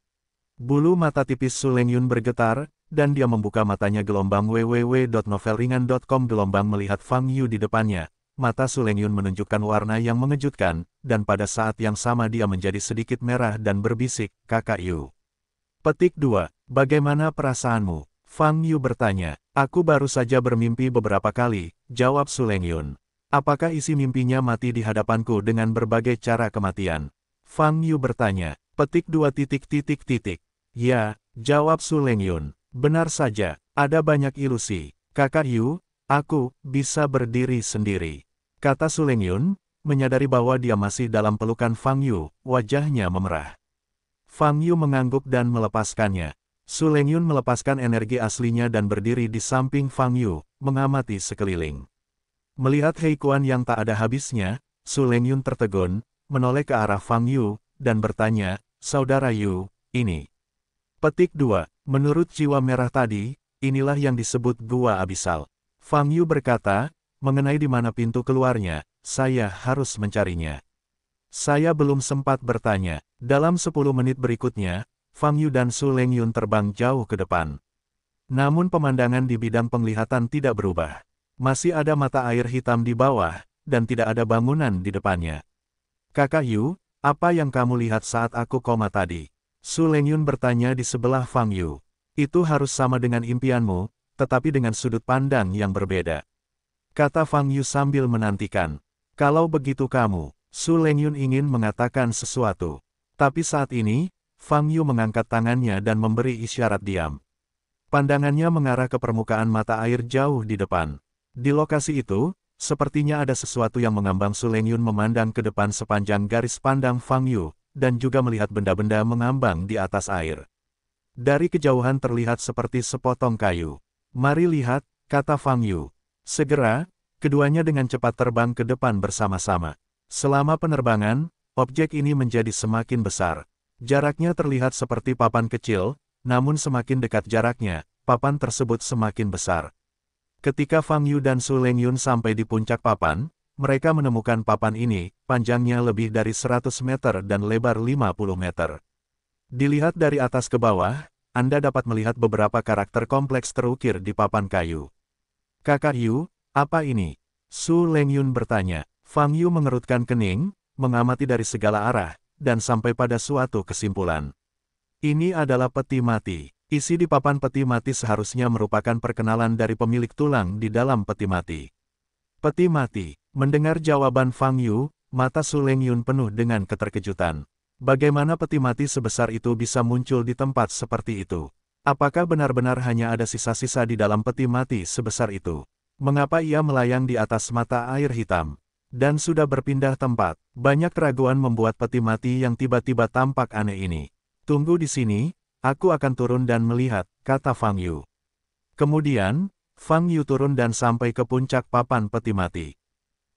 Bulu mata tipis Su Lengyun bergetar, dan dia membuka matanya. www.novelringan.com melihat Fang Yu di depannya. Mata Su Lengyun menunjukkan warna yang mengejutkan, dan pada saat yang sama dia menjadi sedikit merah dan berbisik, "Kakak Yu." Petik 2. Bagaimana perasaanmu? Fang Yu bertanya. Aku baru saja bermimpi beberapa kali, jawab Su Lengyun. Apakah isi mimpinya mati di hadapanku dengan berbagai cara kematian? Fang Yu bertanya. Petik 2. Ya, jawab Su Lengyun. Benar saja, ada banyak ilusi. Kakak Yu, aku bisa berdiri sendiri. Kata Su Lengyun, menyadari bahwa dia masih dalam pelukan Fang Yu, wajahnya memerah. Fang Yu mengangguk dan melepaskannya. Su Lengyun melepaskan energi aslinya dan berdiri di samping Fang Yu, mengamati sekeliling. Melihat Heikuan yang tak ada habisnya, Su Lengyun tertegun, menoleh ke arah Fang Yu, dan bertanya, "Saudara Yu, ini." Petik 2. Menurut jiwa merah tadi, inilah yang disebut gua abisal. Fang Yu berkata, mengenai di mana pintu keluarnya, saya harus mencarinya. Saya belum sempat bertanya. Dalam 10 menit berikutnya, Fang Yu dan Su Lengyun terbang jauh ke depan. Namun pemandangan di bidang penglihatan tidak berubah. Masih ada mata air hitam di bawah, dan tidak ada bangunan di depannya. Kakak Yu, apa yang kamu lihat saat aku koma tadi? Su Lengyun bertanya di sebelah Fang Yu. Itu harus sama dengan impianmu, tetapi dengan sudut pandang yang berbeda. Kata Fang Yu sambil menantikan. Kalau begitu kamu, Su Lengyun ingin mengatakan sesuatu. Tapi saat ini, Fang Yu mengangkat tangannya dan memberi isyarat diam. Pandangannya mengarah ke permukaan mata air jauh di depan. Di lokasi itu, sepertinya ada sesuatu yang mengambang. Su Lengyun memandang ke depan sepanjang garis pandang Fang Yu, dan juga melihat benda-benda mengambang di atas air. Dari kejauhan terlihat seperti sepotong kayu. Mari lihat, kata Fang Yu. Segera, keduanya dengan cepat terbang ke depan bersama-sama. Selama penerbangan, objek ini menjadi semakin besar. Jaraknya terlihat seperti papan kecil, namun semakin dekat jaraknya, papan tersebut semakin besar. Ketika Fang Yu dan Su Lengyun sampai di puncak papan, mereka menemukan papan ini, panjangnya lebih dari 100 meter dan lebar 50 meter. Dilihat dari atas ke bawah, Anda dapat melihat beberapa karakter kompleks terukir di papan kayu. Kakak Yu, apa ini? Su Lengyun bertanya. Fang Yu mengerutkan kening, mengamati dari segala arah, dan sampai pada suatu kesimpulan. Ini adalah peti mati. Isi di papan peti mati seharusnya merupakan perkenalan dari pemilik tulang di dalam peti mati. Peti mati. Mendengar jawaban Fang Yu, mata Su Lengyun penuh dengan keterkejutan. Bagaimana peti mati sebesar itu bisa muncul di tempat seperti itu? Apakah benar-benar hanya ada sisa-sisa di dalam peti mati sebesar itu? Mengapa ia melayang di atas mata air hitam? Dan sudah berpindah tempat. Banyak keraguan membuat peti mati yang tiba-tiba tampak aneh ini. Tunggu di sini, aku akan turun dan melihat, kata Fang Yu. Kemudian, Fang Yu turun dan sampai ke puncak papan peti mati.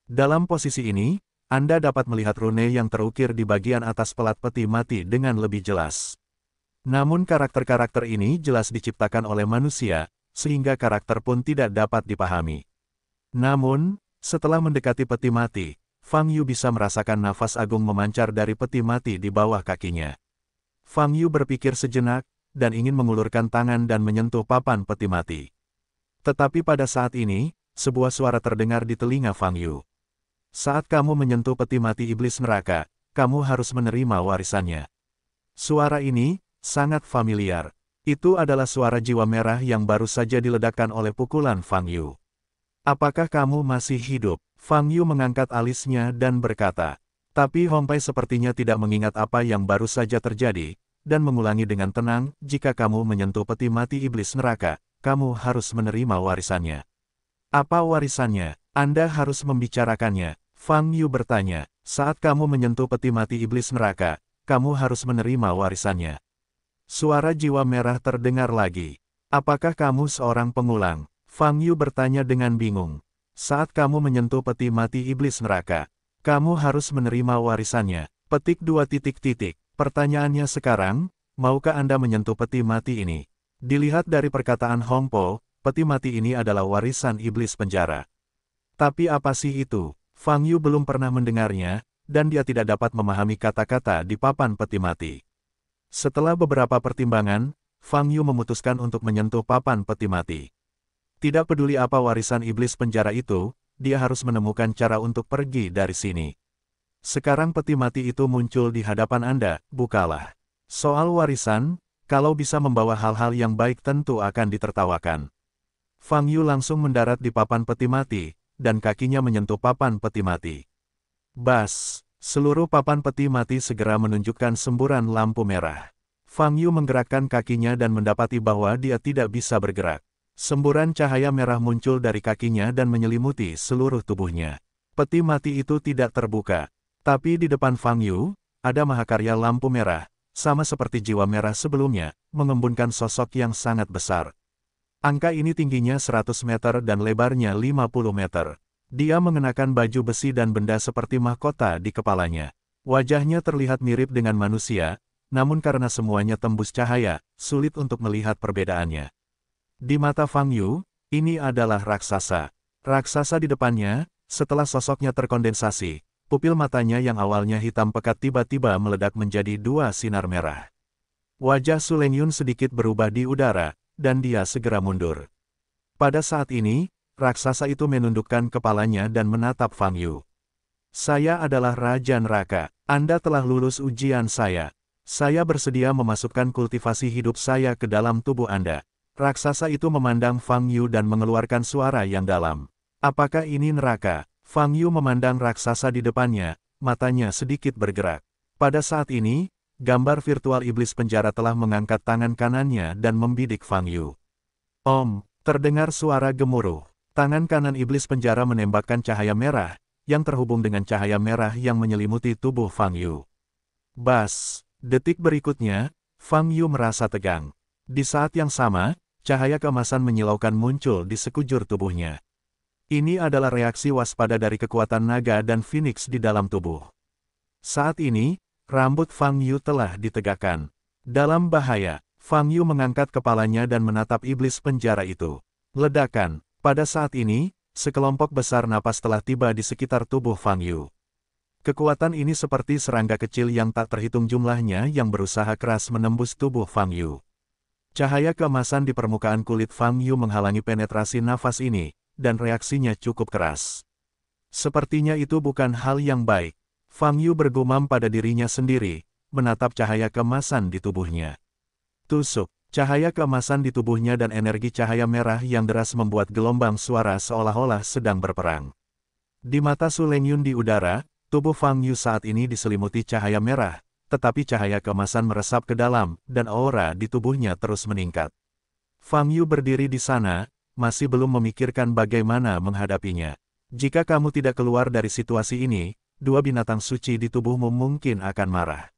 Dalam posisi ini, Anda dapat melihat rune yang terukir di bagian atas pelat peti mati dengan lebih jelas. Namun karakter-karakter ini jelas diciptakan oleh manusia, sehingga karakter pun tidak dapat dipahami. Namun, setelah mendekati peti mati, Fang Yu bisa merasakan nafas agung memancar dari peti mati di bawah kakinya. Fang Yu berpikir sejenak, dan ingin mengulurkan tangan dan menyentuh papan peti mati. Tetapi pada saat ini, sebuah suara terdengar di telinga Fang Yu. Saat kamu menyentuh peti mati iblis neraka, kamu harus menerima warisannya. Suara ini sangat familiar. Itu adalah suara jiwa merah yang baru saja diledakkan oleh pukulan Fang Yu. Apakah kamu masih hidup? Fang Yu mengangkat alisnya dan berkata. Tapi Hong Pai sepertinya tidak mengingat apa yang baru saja terjadi, dan mengulangi dengan tenang, jika kamu menyentuh peti mati iblis neraka, kamu harus menerima warisannya. Apa warisannya? Anda harus membicarakannya. Fang Yu bertanya, saat kamu menyentuh peti mati iblis neraka, kamu harus menerima warisannya. Suara jiwa merah terdengar lagi. Apakah kamu seorang pengulang? Fang Yu bertanya dengan bingung. Saat kamu menyentuh peti mati iblis neraka, kamu harus menerima warisannya. Petik 2 titik titik. Pertanyaannya sekarang, maukah Anda menyentuh peti mati ini? Dilihat dari perkataan Hong Po, peti mati ini adalah warisan iblis penjara. Tapi apa sih itu? Fang Yu belum pernah mendengarnya, dan dia tidak dapat memahami kata-kata di papan peti mati. Setelah beberapa pertimbangan, Fang Yu memutuskan untuk menyentuh papan peti mati. Tidak peduli apa warisan iblis penjara itu, dia harus menemukan cara untuk pergi dari sini. Sekarang peti mati itu muncul di hadapan Anda, bukalah. Soal warisan, kalau bisa membawa hal-hal yang baik tentu akan ditertawakan. Fang Yu langsung mendarat di papan peti mati, dan kakinya menyentuh papan peti mati. Bas, seluruh papan peti mati segera menunjukkan semburan lampu merah. Fang Yu menggerakkan kakinya dan mendapati bahwa dia tidak bisa bergerak. Semburan cahaya merah muncul dari kakinya dan menyelimuti seluruh tubuhnya. Peti mati itu tidak terbuka. Tapi di depan Fang Yu, ada mahakarya lampu merah, sama seperti jiwa merah sebelumnya, mengembunkan sosok yang sangat besar. Angka ini tingginya 100 meter dan lebarnya 50 meter. Dia mengenakan baju besi dan benda seperti mahkota di kepalanya. Wajahnya terlihat mirip dengan manusia, namun karena semuanya tembus cahaya, sulit untuk melihat perbedaannya. Di mata Fang Yu, ini adalah raksasa. Raksasa di depannya, setelah sosoknya terkondensasi, pupil matanya yang awalnya hitam pekat tiba-tiba meledak menjadi 2 sinar merah. Wajah Su Lengyun sedikit berubah di udara, dan dia segera mundur. Pada saat ini, raksasa itu menundukkan kepalanya dan menatap Fang Yu. Saya adalah Raja Neraka. Anda telah lulus ujian saya. Saya bersedia memasukkan kultivasi hidup saya ke dalam tubuh Anda. Raksasa itu memandang Fang Yu dan mengeluarkan suara yang dalam. Apakah ini neraka? Fang Yu memandang raksasa di depannya, matanya sedikit bergerak. Pada saat ini, gambar virtual iblis penjara telah mengangkat tangan kanannya dan membidik Fang Yu. Om, terdengar suara gemuruh. Tangan kanan iblis penjara menembakkan cahaya merah, yang terhubung dengan cahaya merah yang menyelimuti tubuh Fang Yu. Bas, detik berikutnya, Fang Yu merasa tegang. Di saat yang sama, cahaya keemasan menyilaukan muncul di sekujur tubuhnya. Ini adalah reaksi waspada dari kekuatan naga dan Phoenix di dalam tubuh. Saat ini, rambut Fang Yu telah ditegakkan. Dalam bahaya, Fang Yu mengangkat kepalanya dan menatap iblis penjara itu. Ledakan. Pada saat ini, sekelompok besar napas telah tiba di sekitar tubuh Fang Yu. Kekuatan ini seperti serangga kecil yang tak terhitung jumlahnya yang berusaha keras menembus tubuh Fang Yu. Cahaya keemasan di permukaan kulit Fang Yu menghalangi penetrasi nafas ini, dan reaksinya cukup keras. Sepertinya itu bukan hal yang baik. Fang Yu bergumam pada dirinya sendiri, menatap cahaya keemasan di tubuhnya. Tusuk, cahaya keemasan di tubuhnya dan energi cahaya merah yang deras membuat gelombang suara seolah-olah sedang berperang. Di mata Su Lengyun di udara, tubuh Fang Yu saat ini diselimuti cahaya merah, tetapi cahaya keemasan meresap ke dalam, dan aura di tubuhnya terus meningkat. Fang Yu berdiri di sana, masih belum memikirkan bagaimana menghadapinya. Jika kamu tidak keluar dari situasi ini, dua binatang suci di tubuhmu mungkin akan marah.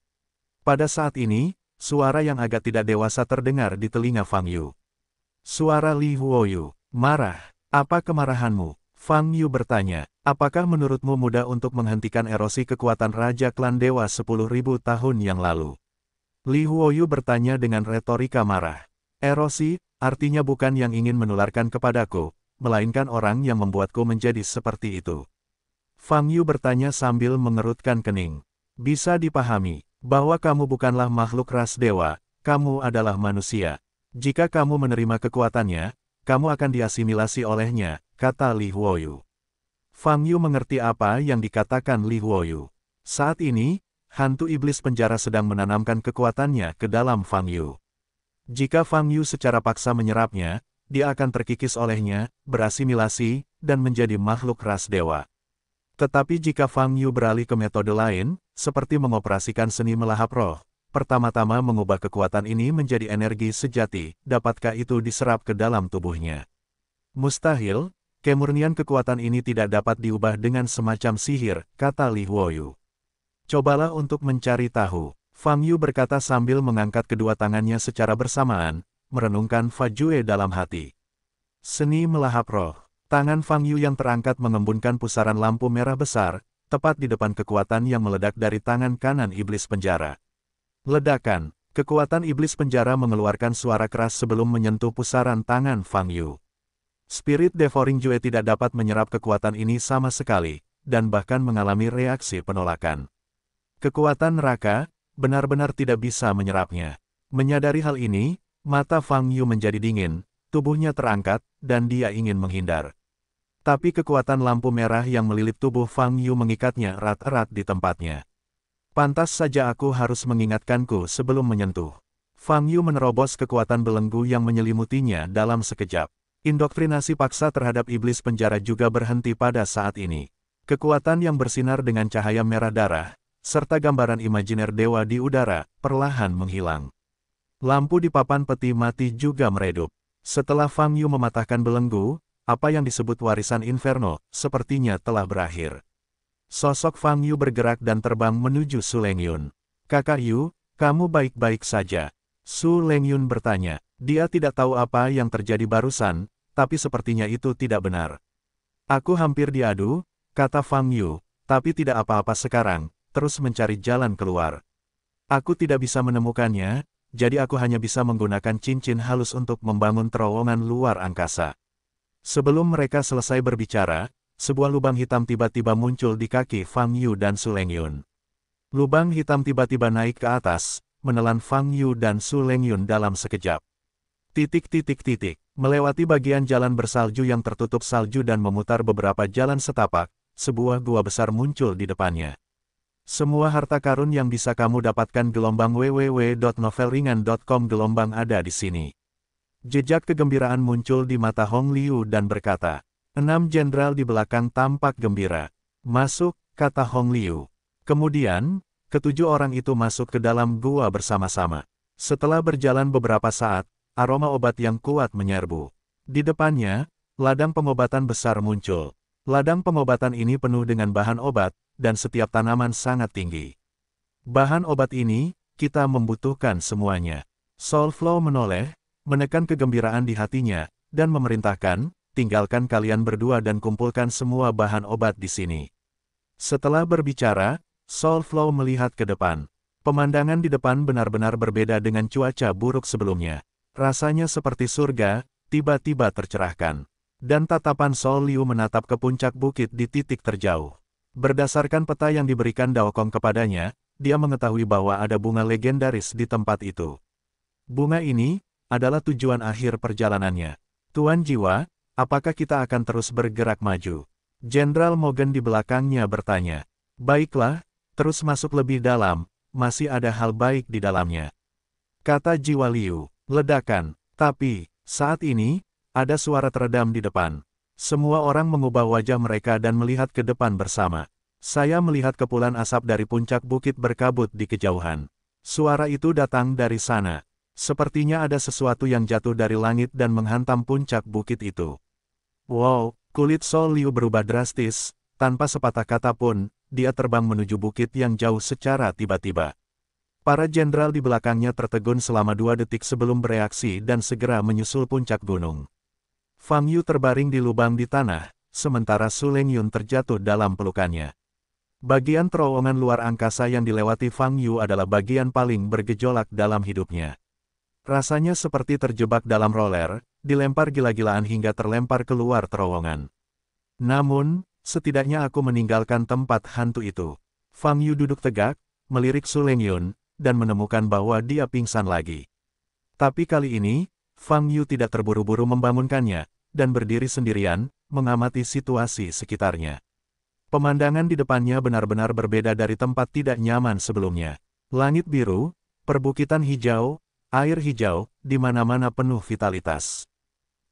Pada saat ini, suara yang agak tidak dewasa terdengar di telinga Fang Yu. Suara Li Huoyu. Marah. Apa kemarahanmu? Fang Yu bertanya. Apakah menurutmu mudah untuk menghentikan erosi kekuatan Raja Klan Dewa 10.000 tahun yang lalu? Li Huoyu bertanya dengan retorika marah. Erosi, artinya bukan yang ingin menularkan kepadaku, melainkan orang yang membuatku menjadi seperti itu. Fang Yu bertanya sambil mengerutkan kening. Bisa dipahami bahwa kamu bukanlah makhluk ras dewa, kamu adalah manusia. Jika kamu menerima kekuatannya, kamu akan diasimilasi olehnya, kata Li Huoyu. Fang Yu mengerti apa yang dikatakan Li Huoyu. Saat ini, hantu iblis penjara sedang menanamkan kekuatannya ke dalam Fang Yu. Jika Fang Yu secara paksa menyerapnya, dia akan terkikis olehnya, berasimilasi, dan menjadi makhluk ras dewa. Tetapi jika Fang Yu beralih ke metode lain, seperti mengoperasikan seni melahap roh, pertama-tama mengubah kekuatan ini menjadi energi sejati, dapatkah itu diserap ke dalam tubuhnya? Mustahil, kemurnian kekuatan ini tidak dapat diubah dengan semacam sihir, kata Li Huoyu. Cobalah untuk mencari tahu, Fang Yu berkata sambil mengangkat kedua tangannya secara bersamaan, merenungkan Fa Jue dalam hati. Seni melahap roh. Tangan Fang Yu yang terangkat mengembunkan pusaran lampu merah besar, tepat di depan kekuatan yang meledak dari tangan kanan iblis penjara. Ledakan, kekuatan iblis penjara mengeluarkan suara keras sebelum menyentuh pusaran tangan Fang Yu. Spirit Devouring Jue tidak dapat menyerap kekuatan ini sama sekali, dan bahkan mengalami reaksi penolakan. Kekuatan neraka, benar-benar tidak bisa menyerapnya. Menyadari hal ini, mata Fang Yu menjadi dingin, tubuhnya terangkat, dan dia ingin menghindar. Tapi kekuatan lampu merah yang melilit tubuh Fang Yu mengikatnya erat-erat di tempatnya. Pantas saja aku harus mengingatkanku sebelum menyentuh. Fang Yu menerobos kekuatan belenggu yang menyelimutinya dalam sekejap. Indoktrinasi paksa terhadap iblis penjara juga berhenti pada saat ini. Kekuatan yang bersinar dengan cahaya merah darah, serta gambaran imajiner dewa di udara, perlahan menghilang. Lampu di papan peti mati juga meredup. Setelah Fang Yu mematahkan belenggu, apa yang disebut warisan inferno, sepertinya telah berakhir. Sosok Fang Yu bergerak dan terbang menuju Su Lengyun. Kakak Yu, kamu baik-baik saja? Su Lengyun bertanya. Dia tidak tahu apa yang terjadi barusan, tapi sepertinya itu tidak benar. Aku hampir diadu, kata Fang Yu, tapi tidak apa-apa sekarang, terus mencari jalan keluar. Aku tidak bisa menemukannya, jadi aku hanya bisa menggunakan cincin halus untuk membangun terowongan luar angkasa. Sebelum mereka selesai berbicara, sebuah lubang hitam tiba-tiba muncul di kaki Fang Yu dan Su Lengyun. Lubang hitam tiba-tiba naik ke atas, menelan Fang Yu dan Su Lengyun dalam sekejap. Melewati bagian jalan bersalju yang tertutup salju dan memutar beberapa jalan setapak, sebuah gua besar muncul di depannya. Semua harta karun yang bisa kamu dapatkan gelombang www.novelringan.com gelombang ada di sini. Jejak kegembiraan muncul di mata Hong Liu dan berkata, 6 jenderal di belakang tampak gembira. Masuk, kata Hong Liu. Kemudian, ketujuh orang itu masuk ke dalam gua bersama-sama. Setelah berjalan beberapa saat, aroma obat yang kuat menyerbu. Di depannya, ladang pengobatan besar muncul. Ladang pengobatan ini penuh dengan bahan obat, dan setiap tanaman sangat tinggi. Bahan obat ini, kita membutuhkan semuanya. Soulflow menoleh, menekan kegembiraan di hatinya, dan memerintahkan, tinggalkan kalian berdua dan kumpulkan semua bahan obat di sini. Setelah berbicara, Soulflow melihat ke depan. Pemandangan di depan benar-benar berbeda dengan cuaca buruk sebelumnya. Rasanya seperti surga, tiba-tiba tercerahkan. Dan tatapan Soul Liu menatap ke puncak bukit di titik terjauh. Berdasarkan peta yang diberikan Daokong kepadanya, dia mengetahui bahwa ada bunga legendaris di tempat itu. Bunga ini adalah tujuan akhir perjalanannya. Tuan Jiwa, apakah kita akan terus bergerak maju? Jenderal Mogen di belakangnya bertanya. Baiklah, terus masuk lebih dalam, masih ada hal baik di dalamnya. kata jiwa Liu. Ledakan. Tapi, saat ini, ada suara teredam di depan. Semua orang mengubah wajah mereka dan melihat ke depan bersama. Saya melihat kepulan asap dari puncak bukit berkabut di kejauhan. Suara itu datang dari sana. Sepertinya ada sesuatu yang jatuh dari langit dan menghantam puncak bukit itu. Wow, kulit Sol Liu berubah drastis, tanpa sepatah kata pun, dia terbang menuju bukit yang jauh secara tiba-tiba. Para jenderal di belakangnya tertegun selama 2 detik sebelum bereaksi dan segera menyusul puncak gunung. Fang Yu terbaring di lubang di tanah, sementara Su Lengyun terjatuh dalam pelukannya. Bagian terowongan luar angkasa yang dilewati Fang Yu adalah bagian paling bergejolak dalam hidupnya. Rasanya seperti terjebak dalam roller, dilempar gila-gilaan hingga terlempar keluar terowongan. Namun, setidaknya aku meninggalkan tempat hantu itu. Fang Yu duduk tegak, melirik Su Lengyun, dan menemukan bahwa dia pingsan lagi. Tapi kali ini, Fang Yu tidak terburu-buru membangunkannya, dan berdiri sendirian, mengamati situasi sekitarnya. Pemandangan di depannya benar-benar berbeda dari tempat tidak nyaman sebelumnya. Langit biru, perbukitan hijau, air hijau, di mana-mana penuh vitalitas.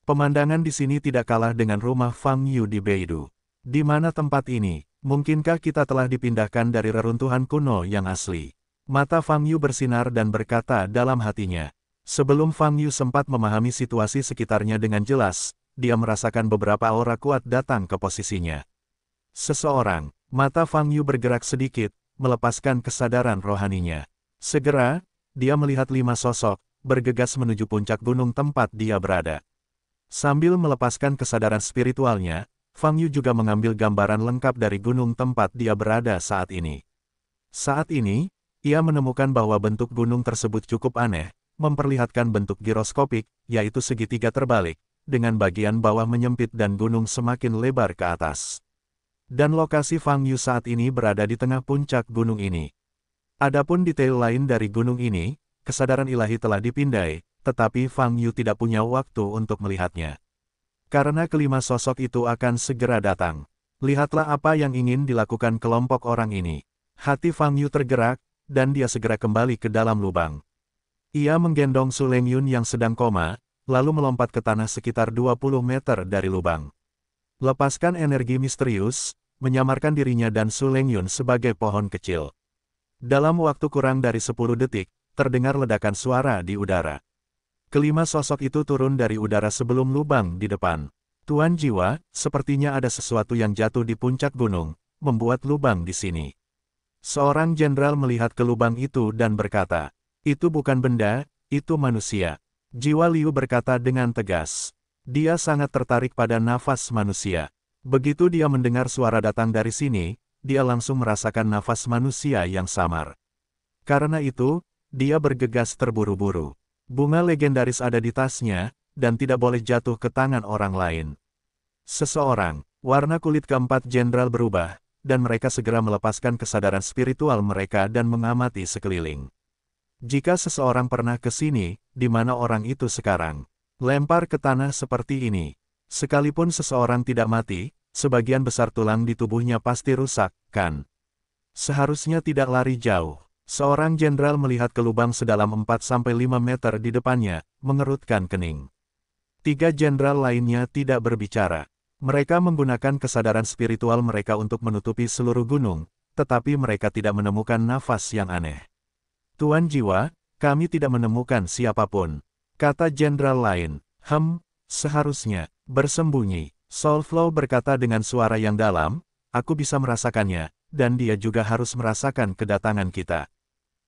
Pemandangan di sini tidak kalah dengan rumah Fang Yu di Beidou. Di mana tempat ini? Mungkinkah kita telah dipindahkan dari reruntuhan kuno yang asli? Mata Fang Yu bersinar dan berkata dalam hatinya. Sebelum Fang Yu sempat memahami situasi sekitarnya dengan jelas, dia merasakan beberapa aura kuat datang ke posisinya. Seseorang, mata Fang Yu bergerak sedikit, melepaskan kesadaran rohaninya. Segera, dia melihat 5 sosok, bergegas menuju puncak gunung tempat dia berada. Sambil melepaskan kesadaran spiritualnya, Fang Yu juga mengambil gambaran lengkap dari gunung tempat dia berada saat ini. Saat ini, ia menemukan bahwa bentuk gunung tersebut cukup aneh, memperlihatkan bentuk giroskopik, yaitu segitiga terbalik, dengan bagian bawah menyempit dan gunung semakin lebar ke atas. Dan lokasi Fang Yu saat ini berada di tengah puncak gunung ini. Adapun detail lain dari gunung ini, kesadaran ilahi telah dipindai, tetapi Fang Yu tidak punya waktu untuk melihatnya. Karena kelima sosok itu akan segera datang. Lihatlah apa yang ingin dilakukan kelompok orang ini. Hati Fang Yu tergerak, dan dia segera kembali ke dalam lubang. Ia menggendong Su Lengyun yang sedang koma, lalu melompat ke tanah sekitar 20 meter dari lubang. Lepaskan energi misterius, menyamarkan dirinya dan Su Lengyun sebagai pohon kecil. Dalam waktu kurang dari 10 detik, terdengar ledakan suara di udara. Kelima sosok itu turun dari udara sebelum lubang di depan. Tuan Jiwa, sepertinya ada sesuatu yang jatuh di puncak gunung, membuat lubang di sini. Seorang jenderal melihat ke lubang itu dan berkata, itu bukan benda, itu manusia. Jiwa Liu berkata dengan tegas. Dia sangat tertarik pada nafas manusia. Begitu dia mendengar suara datang dari sini, dia langsung merasakan nafas manusia yang samar. Karena itu, dia bergegas terburu-buru. Bunga legendaris ada di tasnya, dan tidak boleh jatuh ke tangan orang lain. Seseorang, warna kulit keempat jenderal berubah, dan mereka segera melepaskan kesadaran spiritual mereka dan mengamati sekeliling. Jika seseorang pernah ke sini, di mana orang itu sekarang? Lempar ke tanah seperti ini. Sekalipun seseorang tidak mati, sebagian besar tulang di tubuhnya pasti rusak, kan? Seharusnya tidak lari jauh. Seorang jenderal melihat ke lubang sedalam 4-5 meter di depannya, mengerutkan kening. 3 jenderal lainnya tidak berbicara. Mereka menggunakan kesadaran spiritual mereka untuk menutupi seluruh gunung, tetapi mereka tidak menemukan nafas yang aneh. Tuan Jiwa, kami tidak menemukan siapapun, kata jenderal lain. Seharusnya, bersembunyi. Soulflow berkata dengan suara yang dalam, aku bisa merasakannya, dan dia juga harus merasakan kedatangan kita.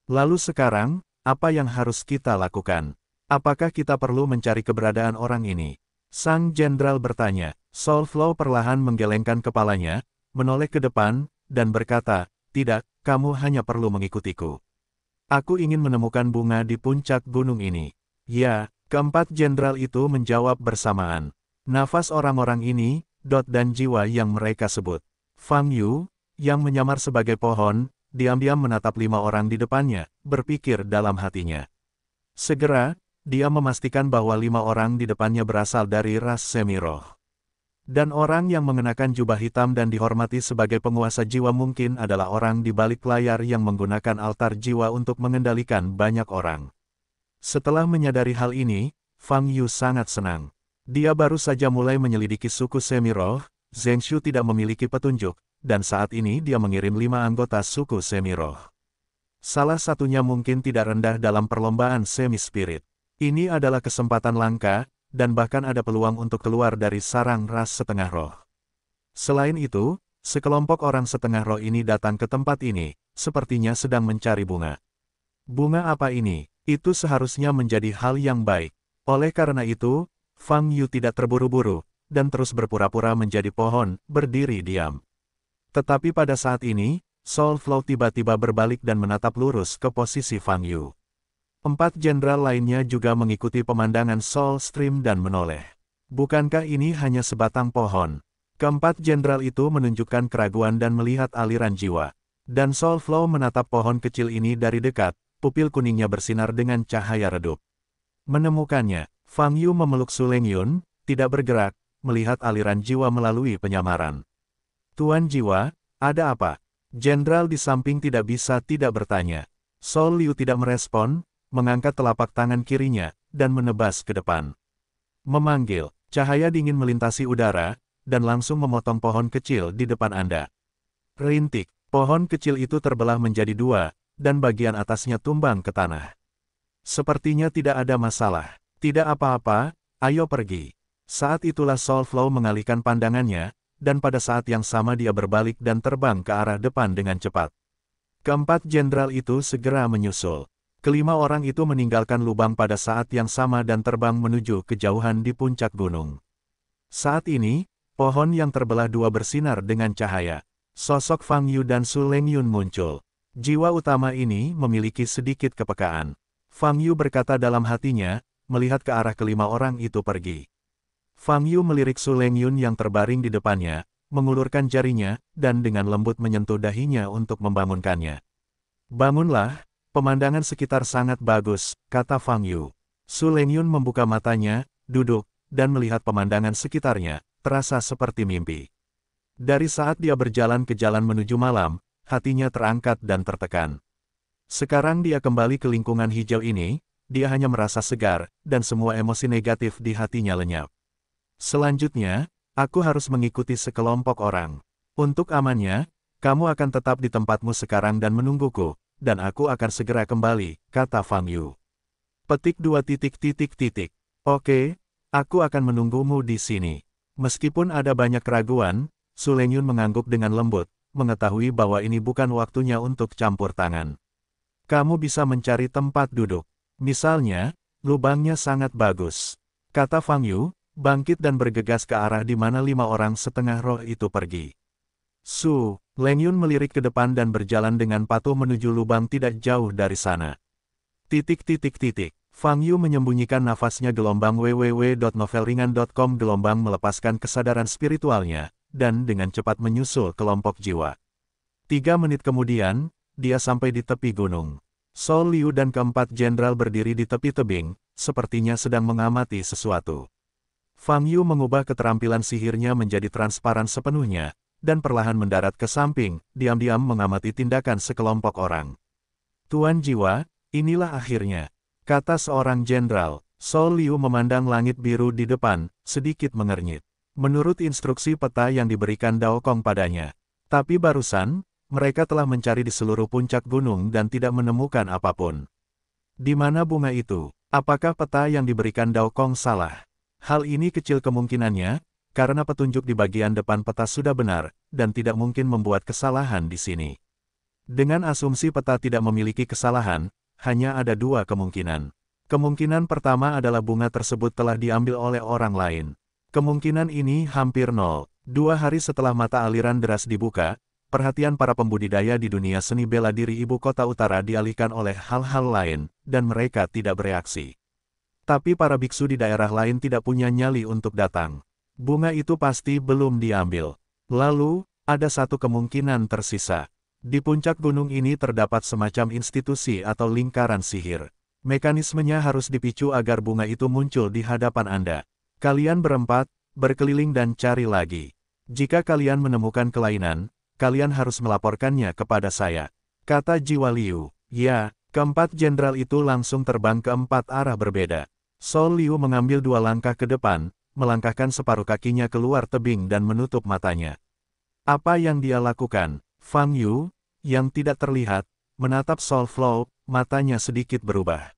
Lalu sekarang, apa yang harus kita lakukan? Apakah kita perlu mencari keberadaan orang ini? Sang jenderal bertanya. Soulflow perlahan menggelengkan kepalanya, menoleh ke depan, dan berkata, tidak, kamu hanya perlu mengikutiku. Aku ingin menemukan bunga di puncak gunung ini. Ya, keempat jenderal itu menjawab bersamaan. Nafas orang-orang ini, dan jiwa yang mereka sebut. Fang Yu, yang menyamar sebagai pohon, diam-diam menatap 5 orang di depannya, berpikir dalam hatinya. Segera, dia memastikan bahwa 5 orang di depannya berasal dari ras semi-roh. Dan orang yang mengenakan jubah hitam dan dihormati sebagai penguasa jiwa mungkin adalah orang di balik layar yang menggunakan altar jiwa untuk mengendalikan banyak orang. Setelah menyadari hal ini, Fang Yu sangat senang. Dia baru saja mulai menyelidiki suku semi-roh, Zheng Shu tidak memiliki petunjuk, dan saat ini dia mengirim 5 anggota suku semi-roh. Salah satunya mungkin tidak rendah dalam perlombaan semi-spirit. Ini adalah kesempatan langka, dan bahkan ada peluang untuk keluar dari sarang ras setengah roh. Selain itu, sekelompok orang setengah roh ini datang ke tempat ini, sepertinya sedang mencari bunga. Bunga apa ini? Itu seharusnya menjadi hal yang baik. Oleh karena itu, Fang Yu tidak terburu-buru, dan terus berpura-pura menjadi pohon, berdiri diam. Tetapi pada saat ini, Soul Flow tiba-tiba berbalik dan menatap lurus ke posisi Fang Yu. 4 jenderal lainnya juga mengikuti pemandangan Soul Stream dan menoleh. Bukankah ini hanya sebatang pohon? Keempat jenderal itu menunjukkan keraguan dan melihat aliran jiwa. Dan Soul Flow menatap pohon kecil ini dari dekat, pupil kuningnya bersinar dengan cahaya redup. Menemukannya, Fang Yu memeluk Su Lengyun, tidak bergerak, melihat aliran jiwa melalui penyamaran. Tuan Jiwa, ada apa? Jenderal di samping tidak bisa tidak bertanya. Soul Liu tidak merespon, mengangkat telapak tangan kirinya, dan menebas ke depan. Memanggil, cahaya dingin melintasi udara, dan langsung memotong pohon kecil di depan Anda. Rintik, pohon kecil itu terbelah menjadi 2, dan bagian atasnya tumbang ke tanah. Sepertinya tidak ada masalah. Tidak apa-apa, ayo pergi. Saat itulah Soul Flow mengalihkan pandangannya, dan pada saat yang sama dia berbalik dan terbang ke arah depan dengan cepat. Keempat jenderal itu segera menyusul. Kelima orang itu meninggalkan lubang pada saat yang sama dan terbang menuju kejauhan di puncak gunung. Saat ini, pohon yang terbelah 2 bersinar dengan cahaya. Sosok Fang Yu dan Su Lengyun muncul. Jiwa utama ini memiliki sedikit kepekaan. Fang Yu berkata dalam hatinya, melihat ke arah kelima orang itu pergi. Fang Yu melirik Su Lengyun yang terbaring di depannya, mengulurkan jarinya, dan dengan lembut menyentuh dahinya untuk membangunkannya. Bangunlah, pemandangan sekitar sangat bagus, kata Fang Yu. Su Lengyun membuka matanya, duduk, dan melihat pemandangan sekitarnya, terasa seperti mimpi. Dari saat dia berjalan ke jalan menuju malam, hatinya terangkat dan tertekan. Sekarang dia kembali ke lingkungan hijau ini, dia hanya merasa segar, dan semua emosi negatif di hatinya lenyap. Selanjutnya, aku harus mengikuti sekelompok orang. Untuk amannya, kamu akan tetap di tempatmu sekarang dan menungguku, dan aku akan segera kembali, kata Fang Yu. Petik 2. Oke, aku akan menunggumu di sini. Meskipun ada banyak keraguan, Su Lengyun mengangguk dengan lembut, mengetahui bahwa ini bukan waktunya untuk campur tangan. Kamu bisa mencari tempat duduk. Misalnya, lubangnya sangat bagus, kata Fang Yu, bangkit dan bergegas ke arah di mana 5 orang setengah roh itu pergi. Su Lengyun melirik ke depan dan berjalan dengan patuh menuju lubang tidak jauh dari sana. Fang Yu menyembunyikan nafasnya. Gelombang www.novelringan.com. Gelombang melepaskan kesadaran spiritualnya, dan dengan cepat menyusul kelompok jiwa. 3 menit kemudian, dia sampai di tepi gunung. Soul Liu dan keempat jenderal berdiri di tepi tebing, sepertinya sedang mengamati sesuatu. Fang Yu mengubah keterampilan sihirnya menjadi transparan sepenuhnya, dan perlahan mendarat ke samping, diam-diam mengamati tindakan sekelompok orang. Tuan Jiwa, inilah akhirnya, kata seorang jenderal. Soul Liu memandang langit biru di depan, sedikit mengernyit. Menurut instruksi peta yang diberikan Dao Kong padanya. Tapi barusan, mereka telah mencari di seluruh puncak gunung dan tidak menemukan apapun. Di mana bunga itu? Apakah peta yang diberikan Dao Kong salah? Hal ini kecil kemungkinannya, karena petunjuk di bagian depan peta sudah benar, dan tidak mungkin membuat kesalahan di sini. Dengan asumsi peta tidak memiliki kesalahan, hanya ada 2 kemungkinan. Kemungkinan pertama adalah bunga tersebut telah diambil oleh orang lain. Kemungkinan ini hampir 0. 2 hari setelah mata aliran deras dibuka, perhatian para pembudidaya di dunia seni bela diri ibu kota utara dialihkan oleh hal-hal lain, dan mereka tidak bereaksi. Tapi para biksu di daerah lain tidak punya nyali untuk datang. Bunga itu pasti belum diambil. Lalu, ada satu kemungkinan tersisa. Di puncak gunung ini terdapat semacam institusi atau lingkaran sihir. Mekanismenya harus dipicu agar bunga itu muncul di hadapan Anda. Kalian berempat, berkeliling dan cari lagi. Jika kalian menemukan kelainan, kalian harus melaporkannya kepada saya, kata Jiwa Liu. Ya, Keempat jenderal itu langsung terbang ke empat arah berbeda. Sol Liu mengambil 2 langkah ke depan, melangkahkan separuh kakinya keluar tebing dan menutup matanya. Apa yang dia lakukan? Fang Yu, yang tidak terlihat, menatap Sol Flow, matanya sedikit berubah.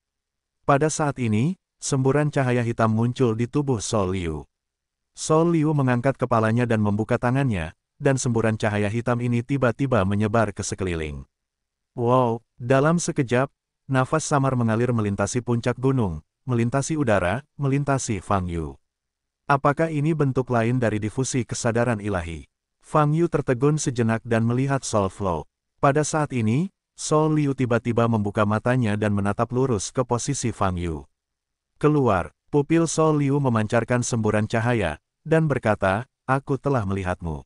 Pada saat ini, semburan cahaya hitam muncul di tubuh Sol Liu. Sol Liu mengangkat kepalanya dan membuka tangannya, dan semburan cahaya hitam ini tiba-tiba menyebar ke sekeliling. Wow, dalam sekejap, nafas samar mengalir melintasi puncak gunung, melintasi udara, melintasi Fang Yu. Apakah ini bentuk lain dari difusi kesadaran ilahi? Fang Yu tertegun sejenak dan melihat Sol Flow. Pada saat ini, Sol Liu tiba-tiba membuka matanya dan menatap lurus ke posisi Fang Yu. Keluar, pupil Sol Liu memancarkan semburan cahaya, dan berkata, "Aku telah melihatmu."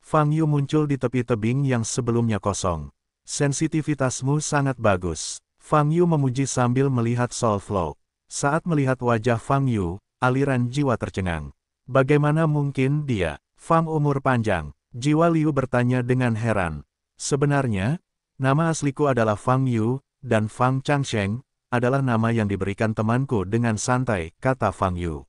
Fang Yu muncul di tepi tebing yang sebelumnya kosong. Sensitivitasmu sangat bagus. Fang Yu memuji sambil melihat Sol Flow. Saat melihat wajah Fang Yu, aliran jiwa tercengang. Bagaimana mungkin dia, Fang umur panjang? Jiwa Liu bertanya dengan heran. Sebenarnya, nama asliku adalah Fang Yu, dan Fang Changsheng adalah nama yang diberikan temanku dengan santai, kata Fang Yu.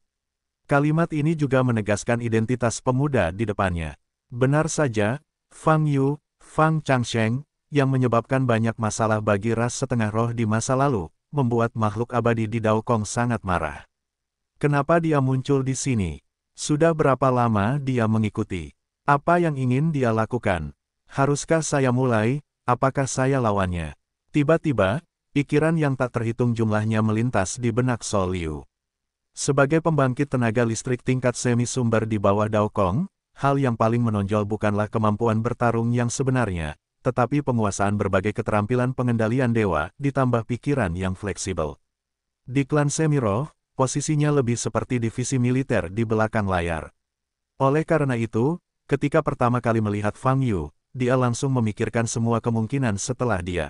Kalimat ini juga menegaskan identitas pemuda di depannya. Benar saja, Fang Yu, Fang Changsheng, yang menyebabkan banyak masalah bagi ras setengah roh di masa lalu, membuat makhluk abadi di Daokong sangat marah. Kenapa dia muncul di sini? Sudah berapa lama dia mengikuti? Apa yang ingin dia lakukan? Haruskah saya mulai? Apakah saya lawannya? Tiba-tiba, pikiran yang tak terhitung jumlahnya melintas di benak Sol Liu. Sebagai pembangkit tenaga listrik tingkat semi sumber di bawah Daokong, hal yang paling menonjol bukanlah kemampuan bertarung yang sebenarnya, tetapi penguasaan berbagai keterampilan pengendalian dewa, ditambah pikiran yang fleksibel. Di klan Semiroh, posisinya lebih seperti divisi militer di belakang layar. Oleh karena itu, ketika pertama kali melihat Fang Yu, dia langsung memikirkan semua kemungkinan setelah dia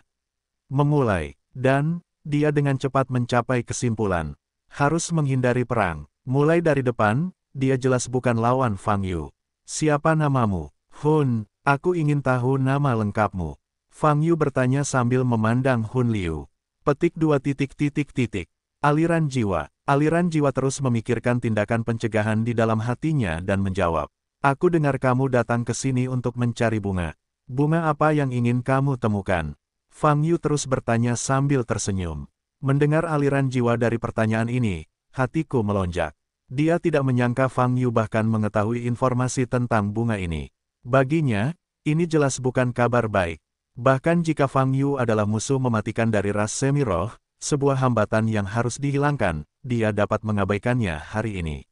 memulai, dan dia dengan cepat mencapai kesimpulan. Harus menghindari perang. Mulai dari depan, dia jelas bukan lawan Fang Yu. Siapa namamu? Hun. Aku ingin tahu nama lengkapmu. Fang Yu bertanya sambil memandang Hun Liu. Petik 2 titik. Aliran jiwa. Aliran jiwa terus memikirkan tindakan pencegahan di dalam hatinya dan menjawab. Aku dengar kamu datang ke sini untuk mencari bunga. Bunga apa yang ingin kamu temukan? Fang Yu terus bertanya sambil tersenyum. Mendengar aliran jiwa dari pertanyaan ini, hatiku melonjak. Dia tidak menyangka Fang Yu bahkan mengetahui informasi tentang bunga ini. Baginya, ini jelas bukan kabar baik. Bahkan jika Fang Yu adalah musuh mematikan dari ras Semiroh, sebuah hambatan yang harus dihilangkan, dia dapat mengabaikannya hari ini.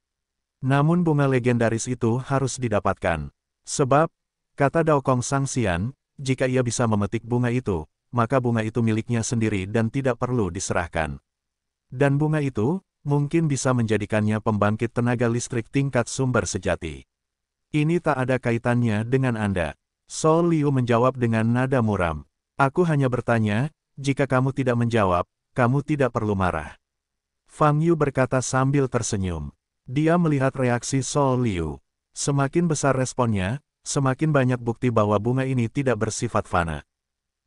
Namun bunga legendaris itu harus didapatkan. Sebab, kata Daokong Sangxian, jika ia bisa memetik bunga itu, maka bunga itu miliknya sendiri dan tidak perlu diserahkan. Dan bunga itu, mungkin bisa menjadikannya pembangkit tenaga listrik tingkat sumber sejati. Ini tak ada kaitannya dengan Anda. Sol Liu menjawab dengan nada muram. Aku hanya bertanya, jika kamu tidak menjawab, kamu tidak perlu marah. Fang Yu berkata sambil tersenyum. Dia melihat reaksi Sol Liu. Semakin besar responnya, semakin banyak bukti bahwa bunga ini tidak bersifat fana.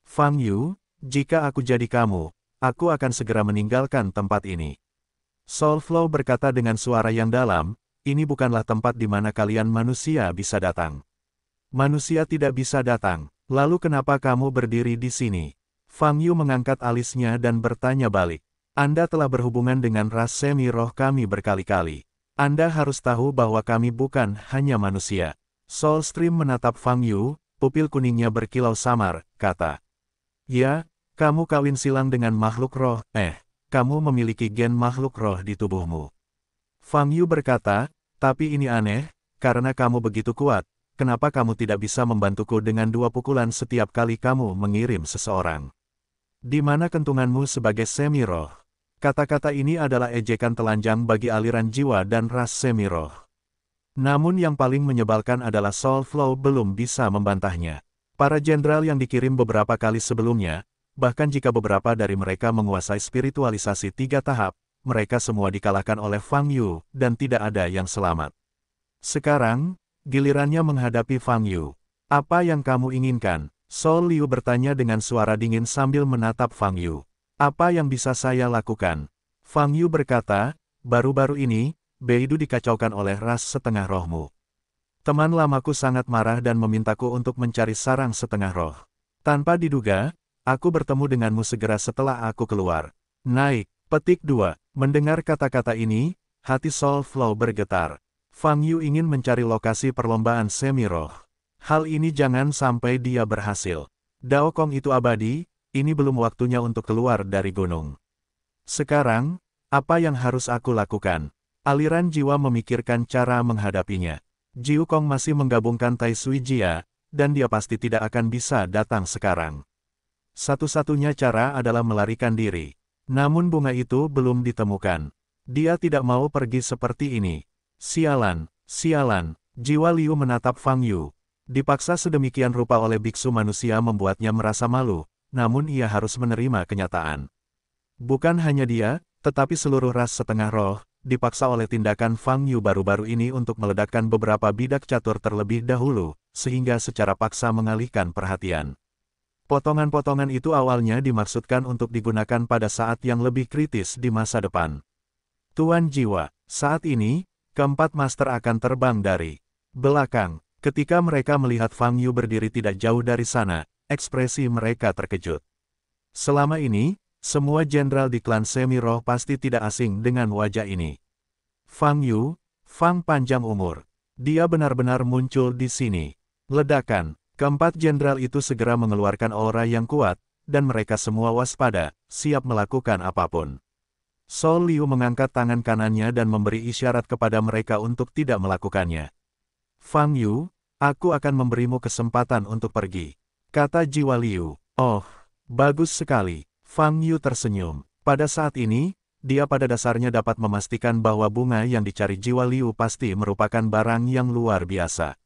Fang Yu, jika aku jadi kamu, aku akan segera meninggalkan tempat ini. Sol Flow berkata dengan suara yang dalam, ini bukanlah tempat di mana kalian manusia bisa datang. Manusia tidak bisa datang, lalu kenapa kamu berdiri di sini? Fang Yu mengangkat alisnya dan bertanya balik. Anda telah berhubungan dengan ras Semiroh kami berkali-kali. Anda harus tahu bahwa kami bukan hanya manusia. Soulstream menatap Fang Yu, pupil kuningnya berkilau samar, kata. Ya, kamu kawin silang dengan makhluk roh, kamu memiliki gen makhluk roh di tubuhmu. Fang Yu berkata, tapi ini aneh, karena kamu begitu kuat, kenapa kamu tidak bisa membantuku dengan 2 pukulan setiap kali kamu mengirim seseorang? Di mana kentunganmu sebagai Semiroh? Kata-kata ini adalah ejekan telanjang bagi aliran jiwa dan ras Semiroh. Namun yang paling menyebalkan adalah Sol Flow belum bisa membantahnya. Para jenderal yang dikirim beberapa kali sebelumnya, bahkan jika beberapa dari mereka menguasai spiritualisasi 3 tahap, mereka semua dikalahkan oleh Fang Yu, dan tidak ada yang selamat. Sekarang, gilirannya menghadapi Fang Yu. Apa yang kamu inginkan? Sol Liu bertanya dengan suara dingin sambil menatap Fang Yu. Apa yang bisa saya lakukan? Fang Yu berkata, baru-baru ini, Beidou dikacaukan oleh ras setengah rohmu. Teman lamaku sangat marah dan memintaku untuk mencari sarang setengah roh. Tanpa diduga, aku bertemu denganmu segera setelah aku keluar. Naik. Petik 2. Mendengar kata-kata ini, hati Soul Flow bergetar. Fang Yu ingin mencari lokasi perlombaan semi-roh. Hal ini jangan sampai dia berhasil. Dao Kong itu abadi, ini belum waktunya untuk keluar dari gunung. Sekarang, apa yang harus aku lakukan? Aliran jiwa memikirkan cara menghadapinya. Jiu Kong masih menggabungkan Tai Sui Jia, dan dia pasti tidak akan bisa datang sekarang. Satu-satunya cara adalah melarikan diri. Namun bunga itu belum ditemukan. Dia tidak mau pergi seperti ini. Sialan, sialan, jiwa Liu menatap Fang Yu. Dipaksa sedemikian rupa oleh biksu manusia membuatnya merasa malu, namun ia harus menerima kenyataan. Bukan hanya dia, tetapi seluruh ras setengah roh, dipaksa oleh tindakan Fang Yu baru-baru ini untuk meledakkan beberapa bidak catur terlebih dahulu, sehingga secara paksa mengalihkan perhatian. Potongan-potongan itu awalnya dimaksudkan untuk digunakan pada saat yang lebih kritis di masa depan. Tuan Jiwa, saat ini, keempat master akan terbang dari belakang. Ketika mereka melihat Fang Yu berdiri tidak jauh dari sana, ekspresi mereka terkejut. Selama ini, semua jenderal di klan semi-roh pasti tidak asing dengan wajah ini. Fang Yu, Fang panjang umur. Dia benar-benar muncul di sini. Ledakan. Keempat jenderal itu segera mengeluarkan aura yang kuat, dan mereka semua waspada, siap melakukan apapun. Soul Liu mengangkat tangan kanannya dan memberi isyarat kepada mereka untuk tidak melakukannya. Fang Yu, aku akan memberimu kesempatan untuk pergi, kata jiwa Liu. Oh, bagus sekali. Fang Yu tersenyum. Pada saat ini, dia pada dasarnya dapat memastikan bahwa bunga yang dicari jiwa Liu pasti merupakan barang yang luar biasa.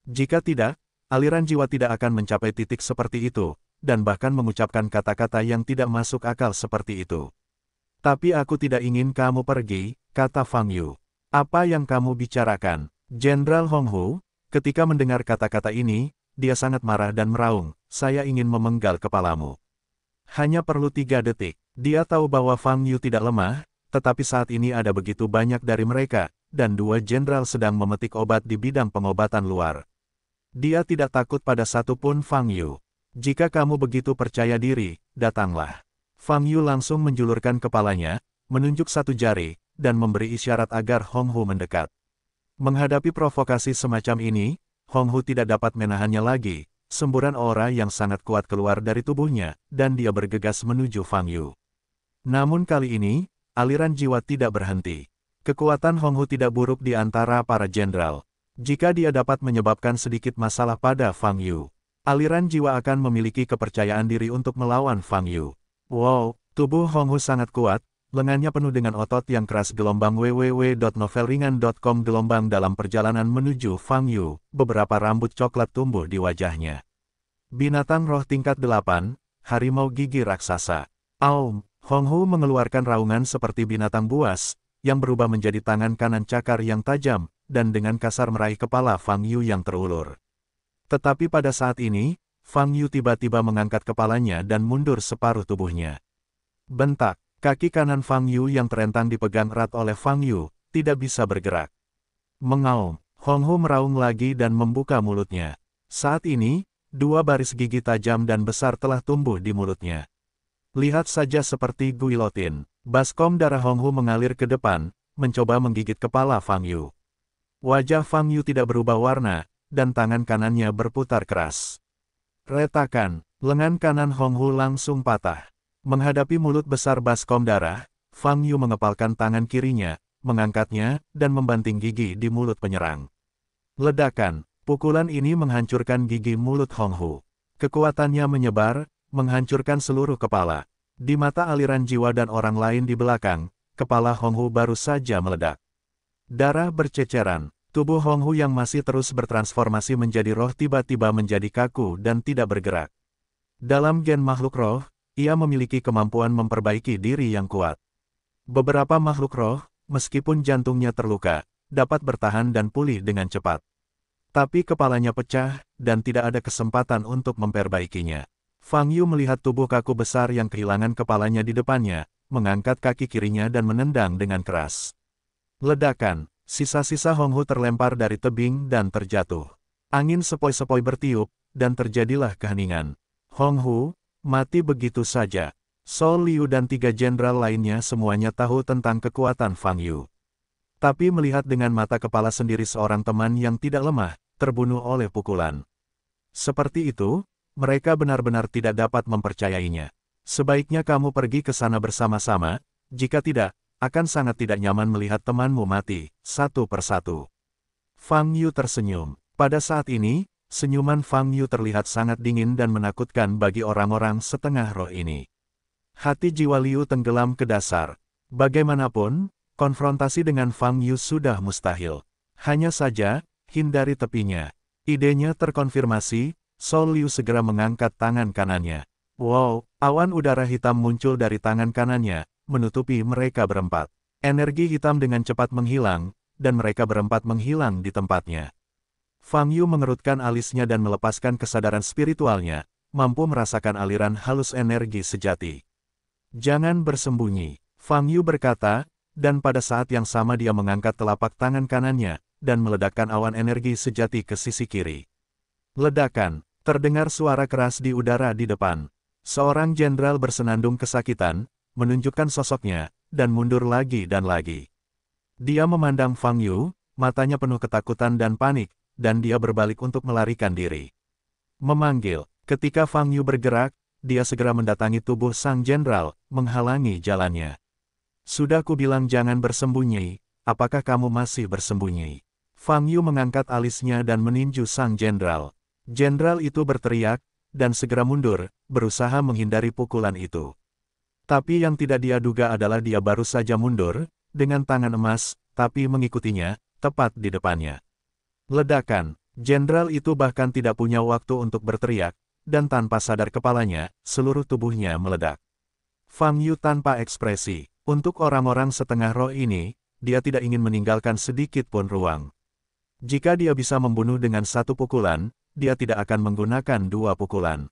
Jika tidak, aliran jiwa tidak akan mencapai titik seperti itu, dan bahkan mengucapkan kata-kata yang tidak masuk akal seperti itu. Tapi aku tidak ingin kamu pergi, kata Fang Yu. Apa yang kamu bicarakan? Jenderal Hong Hu, ketika mendengar kata-kata ini, dia sangat marah dan meraung, saya ingin memenggal kepalamu. Hanya perlu 3 detik. Dia tahu bahwa Fang Yu tidak lemah, tetapi saat ini ada begitu banyak dari mereka, dan 2 jenderal sedang memetik obat di bidang pengobatan luar. Dia tidak takut pada satupun Fang Yu. Jika kamu begitu percaya diri, datanglah. Fang Yu langsung menjulurkan kepalanya, menunjuk 1 jari, dan memberi isyarat agar Hong Hu mendekat. Menghadapi provokasi semacam ini, Hong Hu tidak dapat menahannya lagi. Semburan aura yang sangat kuat keluar dari tubuhnya, dan dia bergegas menuju Fang Yu. Namun kali ini, aliran jiwa tidak berhenti. Kekuatan Hong Hu tidak buruk di antara para jenderal. Jika dia dapat menyebabkan sedikit masalah pada Fang Yu, aliran jiwa akan memiliki kepercayaan diri untuk melawan Fang Yu. Wow, tubuh Hong Hu sangat kuat, lengannya penuh dengan otot yang keras. Gelombang www.novelringan.com. Gelombang dalam perjalanan menuju Fang Yu, beberapa rambut coklat tumbuh di wajahnya. Binatang roh tingkat 8, harimau gigi raksasa. Aum, Hong Hu mengeluarkan raungan seperti binatang buas, yang berubah menjadi tangan kanan cakar yang tajam, dan dengan kasar meraih kepala Fang Yu yang terulur. Tetapi pada saat ini, Fang Yu tiba-tiba mengangkat kepalanya dan mundur separuh tubuhnya. Bentak, kaki kanan Fang Yu yang terentang dipegang erat oleh Fang Yu, tidak bisa bergerak. Mengaum, Hong Hu meraung lagi dan membuka mulutnya. Saat ini, 2 baris gigi tajam dan besar telah tumbuh di mulutnya. Lihat saja seperti guilotin. Baskom darah Hong Hu mengalir ke depan, mencoba menggigit kepala Fang Yu. Wajah Fang Yu tidak berubah warna, dan tangan kanannya berputar keras. Retakan, lengan kanan Hong Hu langsung patah. Menghadapi mulut besar baskom darah, Fang Yu mengepalkan tangan kirinya, mengangkatnya, dan membanting gigi di mulut penyerang. Ledakan, pukulan ini menghancurkan gigi mulut Hong Hu. Kekuatannya menyebar, menghancurkan seluruh kepala. Di mata aliran jiwa dan orang lain di belakang, kepala Hong Hu baru saja meledak. Darah berceceran, tubuh Hong Hu yang masih terus bertransformasi menjadi roh tiba-tiba menjadi kaku dan tidak bergerak. Dalam gen makhluk roh, ia memiliki kemampuan memperbaiki diri yang kuat. Beberapa makhluk roh, meskipun jantungnya terluka, dapat bertahan dan pulih dengan cepat. Tapi kepalanya pecah, dan tidak ada kesempatan untuk memperbaikinya. Fang Yu melihat tubuh kaku besar yang kehilangan kepalanya di depannya, mengangkat kaki kirinya dan menendang dengan keras. Ledakan, sisa-sisa Hong Hu terlempar dari tebing dan terjatuh. Angin sepoi-sepoi bertiup, dan terjadilah keheningan. Hong Hu, mati begitu saja. Sol Liu dan 3 jenderal lainnya semuanya tahu tentang kekuatan Fang Yu. Tapi melihat dengan mata kepala sendiri seorang teman yang tidak lemah, terbunuh oleh pukulan. Seperti itu, mereka benar-benar tidak dapat mempercayainya. Sebaiknya kamu pergi ke sana bersama-sama, jika tidak, akan sangat tidak nyaman melihat temanmu mati, satu persatu. Fang Yu tersenyum. Pada saat ini, senyuman Fang Yu terlihat sangat dingin dan menakutkan bagi orang-orang setengah roh ini. Hati jiwa Liu tenggelam ke dasar. Bagaimanapun, konfrontasi dengan Fang Yu sudah mustahil. Hanya saja, hindari tepinya. Idenya terkonfirmasi, Sol Liu segera mengangkat tangan kanannya. Wow, awan udara hitam muncul dari tangan kanannya, menutupi mereka berempat. Energi hitam dengan cepat menghilang, dan mereka berempat menghilang di tempatnya. Fang Yu mengerutkan alisnya dan melepaskan kesadaran spiritualnya, mampu merasakan aliran halus energi sejati. Jangan bersembunyi, Fang Yu berkata, dan pada saat yang sama dia mengangkat telapak tangan kanannya, dan meledakkan awan energi sejati ke sisi kiri. Ledakan, terdengar suara keras di udara di depan. Seorang jenderal bersenandung kesakitan, menunjukkan sosoknya, dan mundur lagi dan lagi. Dia memandang Fang Yu, matanya penuh ketakutan dan panik, dan dia berbalik untuk melarikan diri. Memanggil, ketika Fang Yu bergerak, dia segera mendatangi tubuh sang jenderal, menghalangi jalannya. Sudah kubilang jangan bersembunyi, apakah kamu masih bersembunyi? Fang Yu mengangkat alisnya dan meninju sang jenderal. Jenderal itu berteriak, dan segera mundur, berusaha menghindari pukulan itu. Tapi yang tidak dia duga adalah dia baru saja mundur, dengan tangan emas, tapi mengikutinya, tepat di depannya. Ledakan, jenderal itu bahkan tidak punya waktu untuk berteriak, dan tanpa sadar kepalanya, seluruh tubuhnya meledak. Fang Yu tanpa ekspresi. Untuk orang-orang setengah roh ini, dia tidak ingin meninggalkan sedikit pun ruang. Jika dia bisa membunuh dengan satu pukulan, dia tidak akan menggunakan 2 pukulan.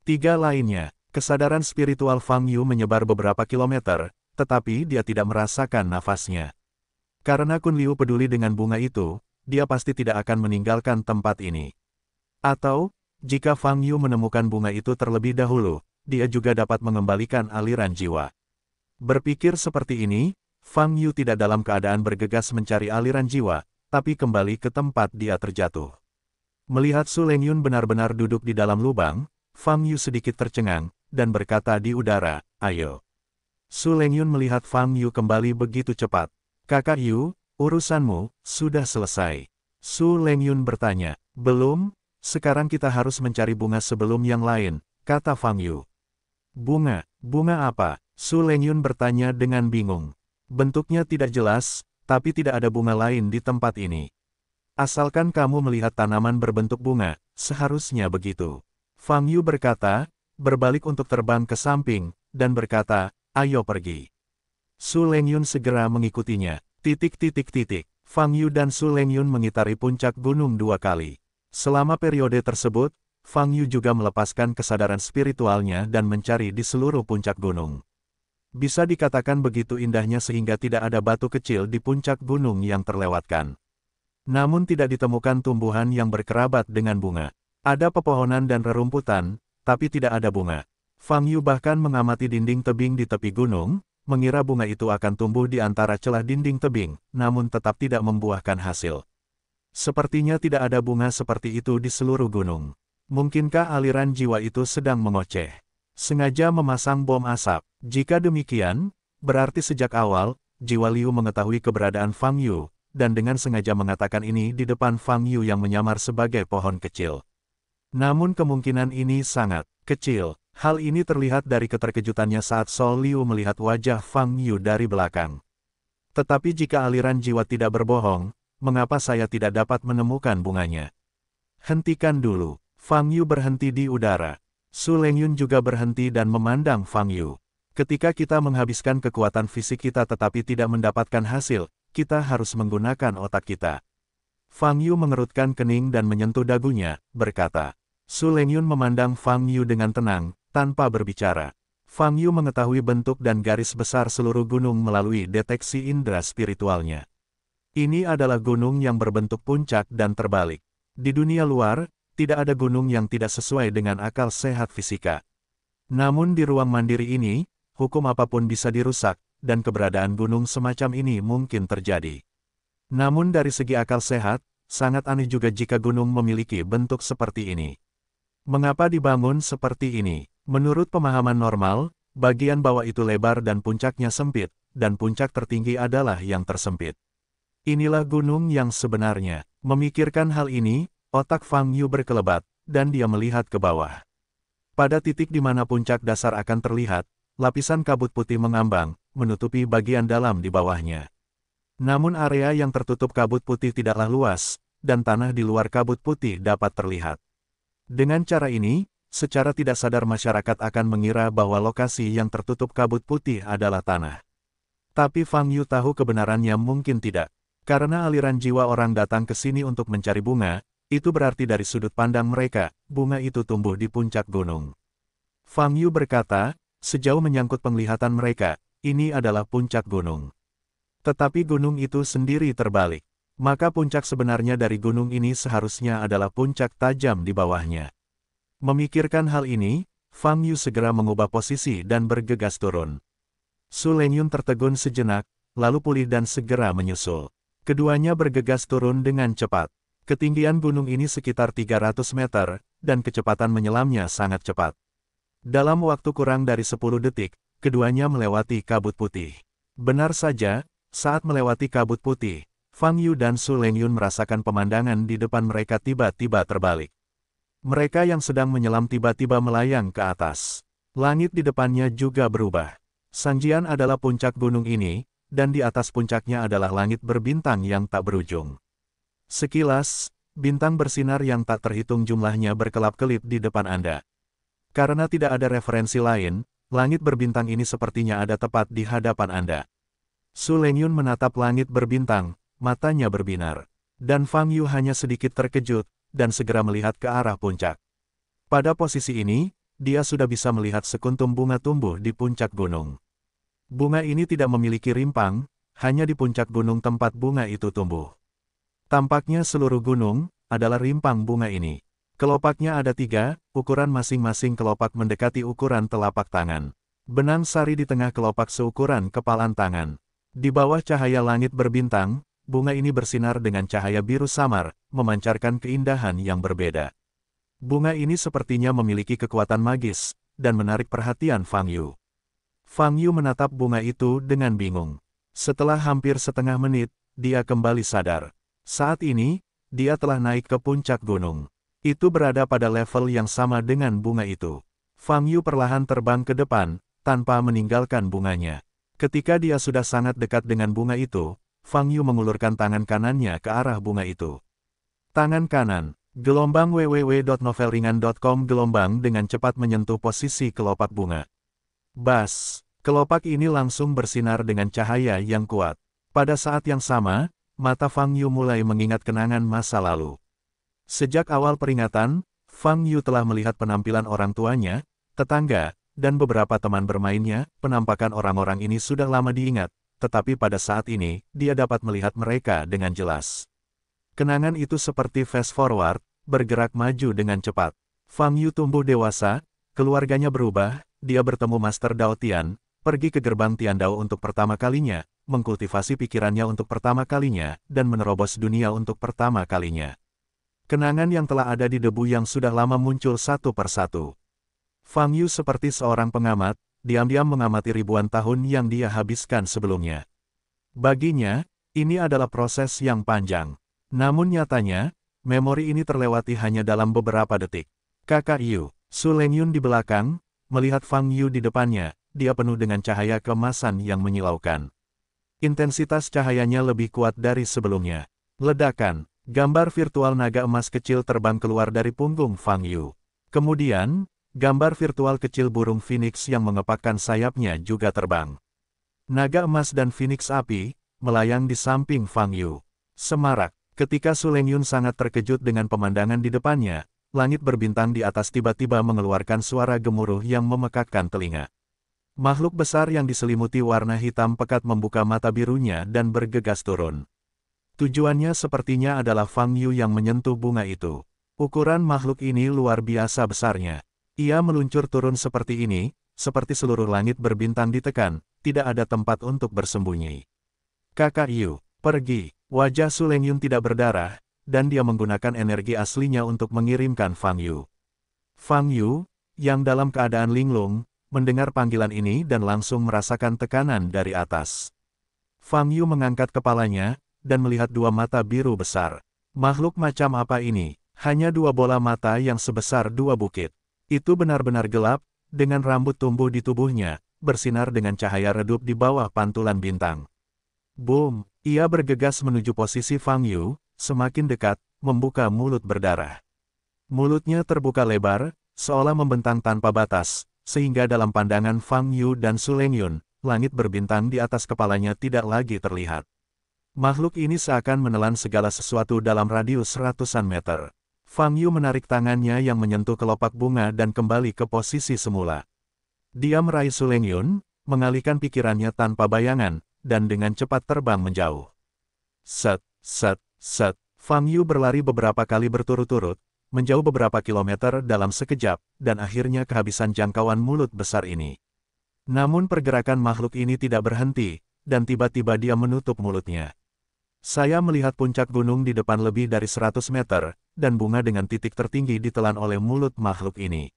3 lainnya, kesadaran spiritual Fang Yu menyebar beberapa kilometer, tetapi dia tidak merasakan nafasnya. Karena Kun Liu peduli dengan bunga itu, dia pasti tidak akan meninggalkan tempat ini. Atau, jika Fang Yu menemukan bunga itu terlebih dahulu, dia juga dapat mengembalikan aliran jiwa. Berpikir seperti ini, Fang Yu tidak dalam keadaan bergegas mencari aliran jiwa, tapi kembali ke tempat dia terjatuh. Melihat Su Lengyun benar-benar duduk di dalam lubang, Fang Yu sedikit tercengang, dan berkata di udara, ayo. Su Lengyun melihat Fang Yu kembali begitu cepat. Kakak Yu, urusanmu sudah selesai. Su Lengyun bertanya, belum, sekarang kita harus mencari bunga sebelum yang lain, kata Fang Yu. Bunga apa? Su Lengyun bertanya dengan bingung. Bentuknya tidak jelas, tapi tidak ada bunga lain di tempat ini. Asalkan kamu melihat tanaman berbentuk bunga, seharusnya begitu. Fang Yu berkata, berbalik untuk terbang ke samping, dan berkata, ayo pergi. Su Lengyun segera mengikutinya. Fang Yu dan Su Lengyun mengitari puncak gunung 2 kali. Selama periode tersebut, Fang Yu juga melepaskan kesadaran spiritualnya dan mencari di seluruh puncak gunung. Bisa dikatakan begitu indahnya sehingga tidak ada batu kecil di puncak gunung yang terlewatkan. Namun tidak ditemukan tumbuhan yang berkerabat dengan bunga. Ada pepohonan dan rerumputan, tapi tidak ada bunga. Fang Yu bahkan mengamati dinding tebing di tepi gunung, mengira bunga itu akan tumbuh di antara celah dinding tebing, namun tetap tidak membuahkan hasil. Sepertinya tidak ada bunga seperti itu di seluruh gunung. Mungkinkah aliran jiwa itu sedang mengoceh? Sengaja memasang bom asap. Jika demikian, berarti sejak awal, jiwa Liu mengetahui keberadaan Fang Yu, dan dengan sengaja mengatakan ini di depan Fang Yu yang menyamar sebagai pohon kecil. Namun kemungkinan ini sangat kecil. Hal ini terlihat dari keterkejutannya saat Sol Liu melihat wajah Fang Yu dari belakang. Tetapi jika aliran jiwa tidak berbohong, mengapa saya tidak dapat menemukan bunganya? Hentikan dulu. Fang Yu berhenti di udara. Su Lengyun juga berhenti dan memandang Fang Yu. Ketika kita menghabiskan kekuatan fisik kita tetapi tidak mendapatkan hasil, kita harus menggunakan otak kita. Fang Yu mengerutkan kening dan menyentuh dagunya, berkata. Su Lengyun memandang Fang Yu dengan tenang, tanpa berbicara. Fang Yu mengetahui bentuk dan garis besar seluruh gunung melalui deteksi indera spiritualnya. Ini adalah gunung yang berbentuk puncak dan terbalik. Di dunia luar, tidak ada gunung yang tidak sesuai dengan akal sehat fisika. Namun di ruang mandiri ini, hukum apapun bisa dirusak, dan keberadaan gunung semacam ini mungkin terjadi. Namun dari segi akal sehat, sangat aneh juga jika gunung memiliki bentuk seperti ini. Mengapa dibangun seperti ini? Menurut pemahaman normal, bagian bawah itu lebar dan puncaknya sempit, dan puncak tertinggi adalah yang tersempit. Inilah gunung yang sebenarnya. Memikirkan hal ini, otak Fang Yu berkelebat, dan dia melihat ke bawah. Pada titik di mana puncak dasar akan terlihat, lapisan kabut putih mengambang, menutupi bagian dalam di bawahnya. Namun area yang tertutup kabut putih tidaklah luas, dan tanah di luar kabut putih dapat terlihat. Dengan cara ini, secara tidak sadar masyarakat akan mengira bahwa lokasi yang tertutup kabut putih adalah tanah. Tapi Fang Yu tahu kebenarannya mungkin tidak. Karena aliran jiwa orang datang ke sini untuk mencari bunga, itu berarti dari sudut pandang mereka, bunga itu tumbuh di puncak gunung. Fang Yu berkata, sejauh menyangkut penglihatan mereka, ini adalah puncak gunung. Tetapi gunung itu sendiri terbalik. Maka puncak sebenarnya dari gunung ini seharusnya adalah puncak tajam di bawahnya. Memikirkan hal ini, Fang Yu segera mengubah posisi dan bergegas turun. Su Lengyun tertegun sejenak, lalu pulih dan segera menyusul. Keduanya bergegas turun dengan cepat. Ketinggian gunung ini sekitar 300 meter, dan kecepatan menyelamnya sangat cepat. Dalam waktu kurang dari 10 detik, keduanya melewati kabut putih. Benar saja, saat melewati kabut putih, Fang Yu dan Su Lengyun merasakan pemandangan di depan mereka tiba-tiba terbalik. Mereka yang sedang menyelam tiba-tiba melayang ke atas. Langit di depannya juga berubah. Sanjian adalah puncak gunung ini, dan di atas puncaknya adalah langit berbintang yang tak berujung. Sekilas, bintang bersinar yang tak terhitung jumlahnya berkelap-kelip di depan Anda. Karena tidak ada referensi lain, langit berbintang ini sepertinya ada tepat di hadapan Anda. Su Lengyun menatap langit berbintang, matanya berbinar. Dan Fang Yu hanya sedikit terkejut, dan segera melihat ke arah puncak. Pada posisi ini, dia sudah bisa melihat sekuntum bunga tumbuh di puncak gunung. Bunga ini tidak memiliki rimpang, hanya di puncak gunung tempat bunga itu tumbuh. Tampaknya seluruh gunung adalah rimpang bunga ini. Kelopaknya ada 3, ukuran masing-masing kelopak mendekati ukuran telapak tangan. Benang sari di tengah kelopak seukuran kepalan tangan. Di bawah cahaya langit berbintang, bunga ini bersinar dengan cahaya biru samar, memancarkan keindahan yang berbeda. Bunga ini sepertinya memiliki kekuatan magis, dan menarik perhatian Fang Yu. Fang Yu menatap bunga itu dengan bingung. Setelah hampir setengah menit, dia kembali sadar. Saat ini, dia telah naik ke puncak gunung. Itu berada pada level yang sama dengan bunga itu. Fang Yu perlahan terbang ke depan, tanpa meninggalkan bunganya. Ketika dia sudah sangat dekat dengan bunga itu, Fang Yu mengulurkan tangan kanannya ke arah bunga itu. Tangan kanan, gelombang www.novelringan.com gelombang dengan cepat menyentuh posisi kelopak bunga. Bas, kelopak ini langsung bersinar dengan cahaya yang kuat. Pada saat yang sama, mata Fang Yu mulai mengingat kenangan masa lalu. Sejak awal peringatan, Fang Yu telah melihat penampilan orang tuanya, tetangga, dan beberapa teman bermainnya. Penampakan orang-orang ini sudah lama diingat. Tetapi pada saat ini, dia dapat melihat mereka dengan jelas. Kenangan itu seperti fast forward, bergerak maju dengan cepat. Fang Yu tumbuh dewasa, keluarganya berubah, dia bertemu Master Dao Tian, pergi ke gerbang Tiandao untuk pertama kalinya, mengkultivasi pikirannya untuk pertama kalinya, dan menerobos dunia untuk pertama kalinya. Kenangan yang telah ada di debu yang sudah lama muncul satu persatu. Fang Yu seperti seorang pengamat, diam-diam mengamati ribuan tahun yang dia habiskan sebelumnya. Baginya, ini adalah proses yang panjang. Namun nyatanya, memori ini terlewati hanya dalam beberapa detik. Kakak Yu, Su Lengyun di belakang, melihat Fang Yu di depannya, dia penuh dengan cahaya keemasan yang menyilaukan. Intensitas cahayanya lebih kuat dari sebelumnya. Ledakan, gambar virtual naga emas kecil terbang keluar dari punggung Fang Yu. Kemudian, gambar virtual kecil burung phoenix yang mengepakkan sayapnya juga terbang. Naga emas dan phoenix api, melayang di samping Fang Yu. Semarak, ketika Su Lengyun sangat terkejut dengan pemandangan di depannya, langit berbintang di atas tiba-tiba mengeluarkan suara gemuruh yang memekakkan telinga. Makhluk besar yang diselimuti warna hitam pekat membuka mata birunya dan bergegas turun. Tujuannya sepertinya adalah Fang Yu yang menyentuh bunga itu. Ukuran makhluk ini luar biasa besarnya. Ia meluncur turun seperti ini, seperti seluruh langit berbintang ditekan, tidak ada tempat untuk bersembunyi. Kakak Yu, pergi. Wajah Su Lengyun tidak berdarah, dan dia menggunakan energi aslinya untuk mengirimkan Fang Yu. Fang Yu, yang dalam keadaan linglung, mendengar panggilan ini dan langsung merasakan tekanan dari atas. Fang Yu mengangkat kepalanya, dan melihat dua mata biru besar. Makhluk macam apa ini? Hanya dua bola mata yang sebesar dua bukit. Itu benar-benar gelap, dengan rambut tumbuh di tubuhnya, bersinar dengan cahaya redup di bawah pantulan bintang. Boom! Ia bergegas menuju posisi Fang Yu, semakin dekat, membuka mulut berdarah. Mulutnya terbuka lebar, seolah membentang tanpa batas, sehingga dalam pandangan Fang Yu dan Su Lengyun, langit berbintang di atas kepalanya tidak lagi terlihat. Makhluk ini seakan menelan segala sesuatu dalam radius ratusan meter. Fang Yu menarik tangannya yang menyentuh kelopak bunga dan kembali ke posisi semula. Dia meraih Su Lengyun, mengalihkan pikirannya tanpa bayangan, dan dengan cepat terbang menjauh. Set, set, set. Fang Yu berlari beberapa kali berturut-turut, menjauh beberapa kilometer dalam sekejap, dan akhirnya kehabisan jangkauan mulut besar ini. Namun pergerakan makhluk ini tidak berhenti, dan tiba-tiba dia menutup mulutnya. Saya melihat puncak gunung di depan lebih dari 100 meter, dan bunga dengan titik tertinggi ditelan oleh mulut makhluk ini.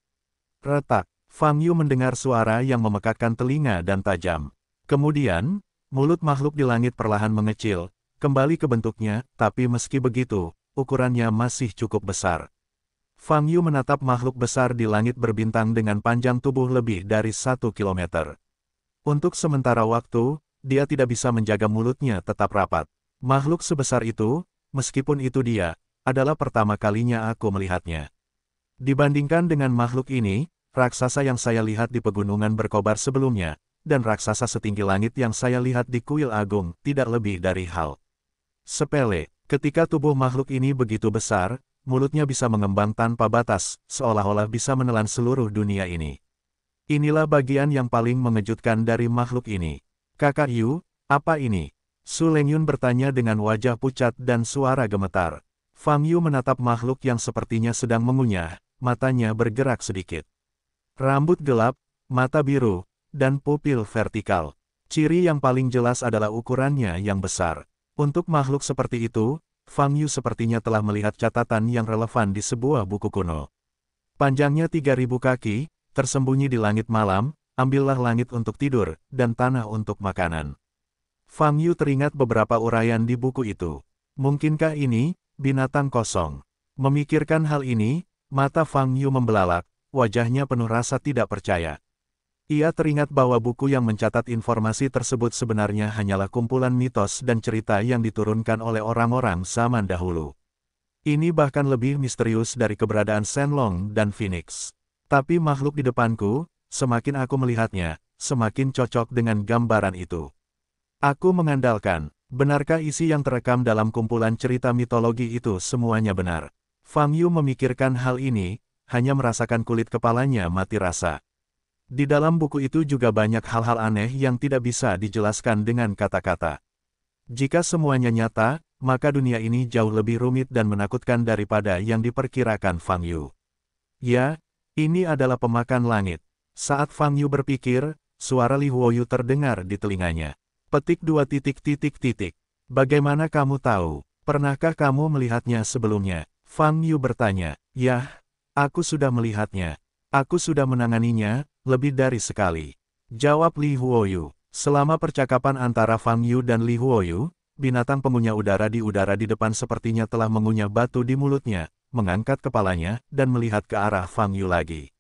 Retak. Fang Yu mendengar suara yang memekakkan telinga dan tajam. Kemudian, mulut makhluk di langit perlahan mengecil, kembali ke bentuknya, tapi meski begitu, ukurannya masih cukup besar. Fang Yu menatap makhluk besar di langit berbintang dengan panjang tubuh lebih dari 1 kilometer. Untuk sementara waktu, dia tidak bisa menjaga mulutnya tetap rapat. Makhluk sebesar itu, meskipun itu dia, adalah pertama kalinya aku melihatnya. Dibandingkan dengan makhluk ini, raksasa yang saya lihat di pegunungan berkobar sebelumnya, dan raksasa setinggi langit yang saya lihat di kuil agung, tidak lebih dari hal sepele. Ketika tubuh makhluk ini begitu besar, mulutnya bisa mengembang tanpa batas, seolah-olah bisa menelan seluruh dunia ini. Inilah bagian yang paling mengejutkan dari makhluk ini. Kakak Yu, apa ini? Su Lengyun bertanya dengan wajah pucat dan suara gemetar. Fang Yu menatap makhluk yang sepertinya sedang mengunyah, matanya bergerak sedikit. Rambut gelap, mata biru, dan pupil vertikal. Ciri yang paling jelas adalah ukurannya yang besar. Untuk makhluk seperti itu, Fang Yu sepertinya telah melihat catatan yang relevan di sebuah buku kuno. Panjangnya 3000 kaki, tersembunyi di langit malam, ambillah langit untuk tidur, dan tanah untuk makanan. Fang Yu teringat beberapa uraian di buku itu. Mungkinkah ini binatang kosong? Memikirkan hal ini, mata Fang Yu membelalak, wajahnya penuh rasa tidak percaya. Ia teringat bahwa buku yang mencatat informasi tersebut sebenarnya hanyalah kumpulan mitos dan cerita yang diturunkan oleh orang-orang zaman dahulu. Ini bahkan lebih misterius dari keberadaan Shenlong dan Phoenix. Tapi makhluk di depanku, semakin aku melihatnya, semakin cocok dengan gambaran itu. Aku mengandalkan, benarkah isi yang terekam dalam kumpulan cerita mitologi itu semuanya benar? Fang Yu memikirkan hal ini, hanya merasakan kulit kepalanya mati rasa. Di dalam buku itu juga banyak hal-hal aneh yang tidak bisa dijelaskan dengan kata-kata. Jika semuanya nyata, maka dunia ini jauh lebih rumit dan menakutkan daripada yang diperkirakan Fang Yu. Ya, ini adalah pemakan langit. Saat Fang Yu berpikir, suara Li Huoyu terdengar di telinganya. Petik 2 titik. Bagaimana kamu tahu? Pernahkah kamu melihatnya sebelumnya? Fang Yu bertanya. Yah, aku sudah melihatnya. Aku sudah menanganinya, lebih dari sekali. Jawab Li Huoyu. Selama percakapan antara Fang Yu dan Li Huoyu, binatang pengunyah udara di depan sepertinya telah mengunyah batu di mulutnya, mengangkat kepalanya, dan melihat ke arah Fang Yu lagi.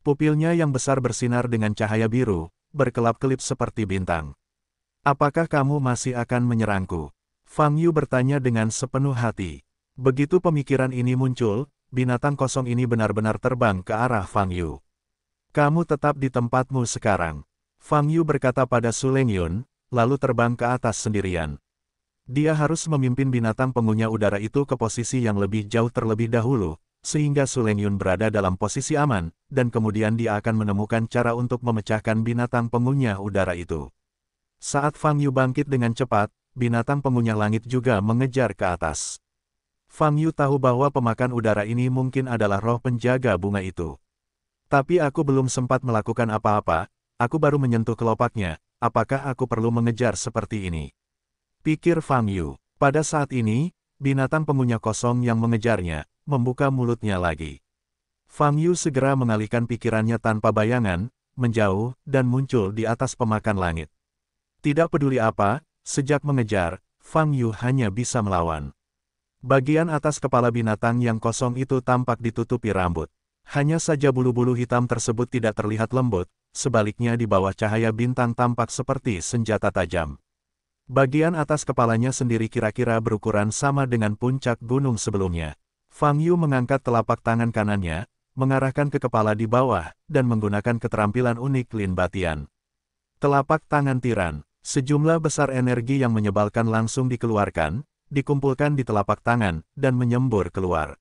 Pupilnya yang besar bersinar dengan cahaya biru, berkelap-kelip seperti bintang. Apakah kamu masih akan menyerangku? Fang Yu bertanya dengan sepenuh hati. Begitu pemikiran ini muncul, binatang kosong ini benar-benar terbang ke arah Fang Yu. Kamu tetap di tempatmu sekarang. Fang Yu berkata pada Su Lengyun, lalu terbang ke atas sendirian. Dia harus memimpin binatang pengunyah udara itu ke posisi yang lebih jauh terlebih dahulu, sehingga Su Lengyun berada dalam posisi aman, dan kemudian dia akan menemukan cara untuk memecahkan binatang pengunyah udara itu. Saat Fang Yu bangkit dengan cepat, binatang pengunyah langit juga mengejar ke atas. Fang Yu tahu bahwa pemakan udara ini mungkin adalah roh penjaga bunga itu. Tapi aku belum sempat melakukan apa-apa, aku baru menyentuh kelopaknya, apakah aku perlu mengejar seperti ini? Pikir Fang Yu. Pada saat ini, binatang pengunyah kosong yang mengejarnya, membuka mulutnya lagi. Fang Yu segera mengalihkan pikirannya tanpa bayangan, menjauh, dan muncul di atas pemakan langit. Tidak peduli apa, sejak mengejar, Fang Yu hanya bisa melawan. Bagian atas kepala binatang yang kosong itu tampak ditutupi rambut. Hanya saja bulu-bulu hitam tersebut tidak terlihat lembut, sebaliknya di bawah cahaya bintang tampak seperti senjata tajam. Bagian atas kepalanya sendiri kira-kira berukuran sama dengan puncak gunung sebelumnya. Fang Yu mengangkat telapak tangan kanannya, mengarahkan ke kepala di bawah, dan menggunakan keterampilan unik Lin Batian. Telapak tangan tiran, sejumlah besar energi yang menyebalkan langsung dikeluarkan, dikumpulkan di telapak tangan, dan menyembur keluar.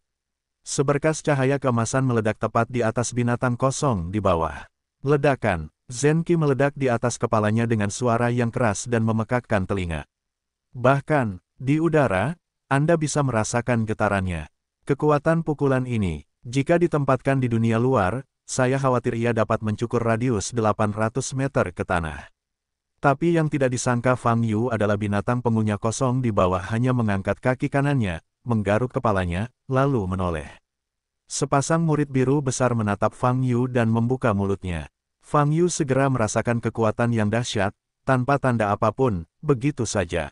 Seberkas cahaya keemasan meledak tepat di atas binatang kosong di bawah. Ledakan, Zenki meledak di atas kepalanya dengan suara yang keras dan memekakkan telinga. Bahkan, di udara, Anda bisa merasakan getarannya. Kekuatan pukulan ini, jika ditempatkan di dunia luar, saya khawatir ia dapat mencukur radius 800 meter ke tanah. Tapi yang tidak disangka Fang Yu adalah binatang pengunyah kosong di bawah hanya mengangkat kaki kanannya, menggaruk kepalanya, lalu menoleh. Sepasang murid biru besar menatap Fang Yu dan membuka mulutnya. Fang Yu segera merasakan kekuatan yang dahsyat, tanpa tanda apapun, begitu saja.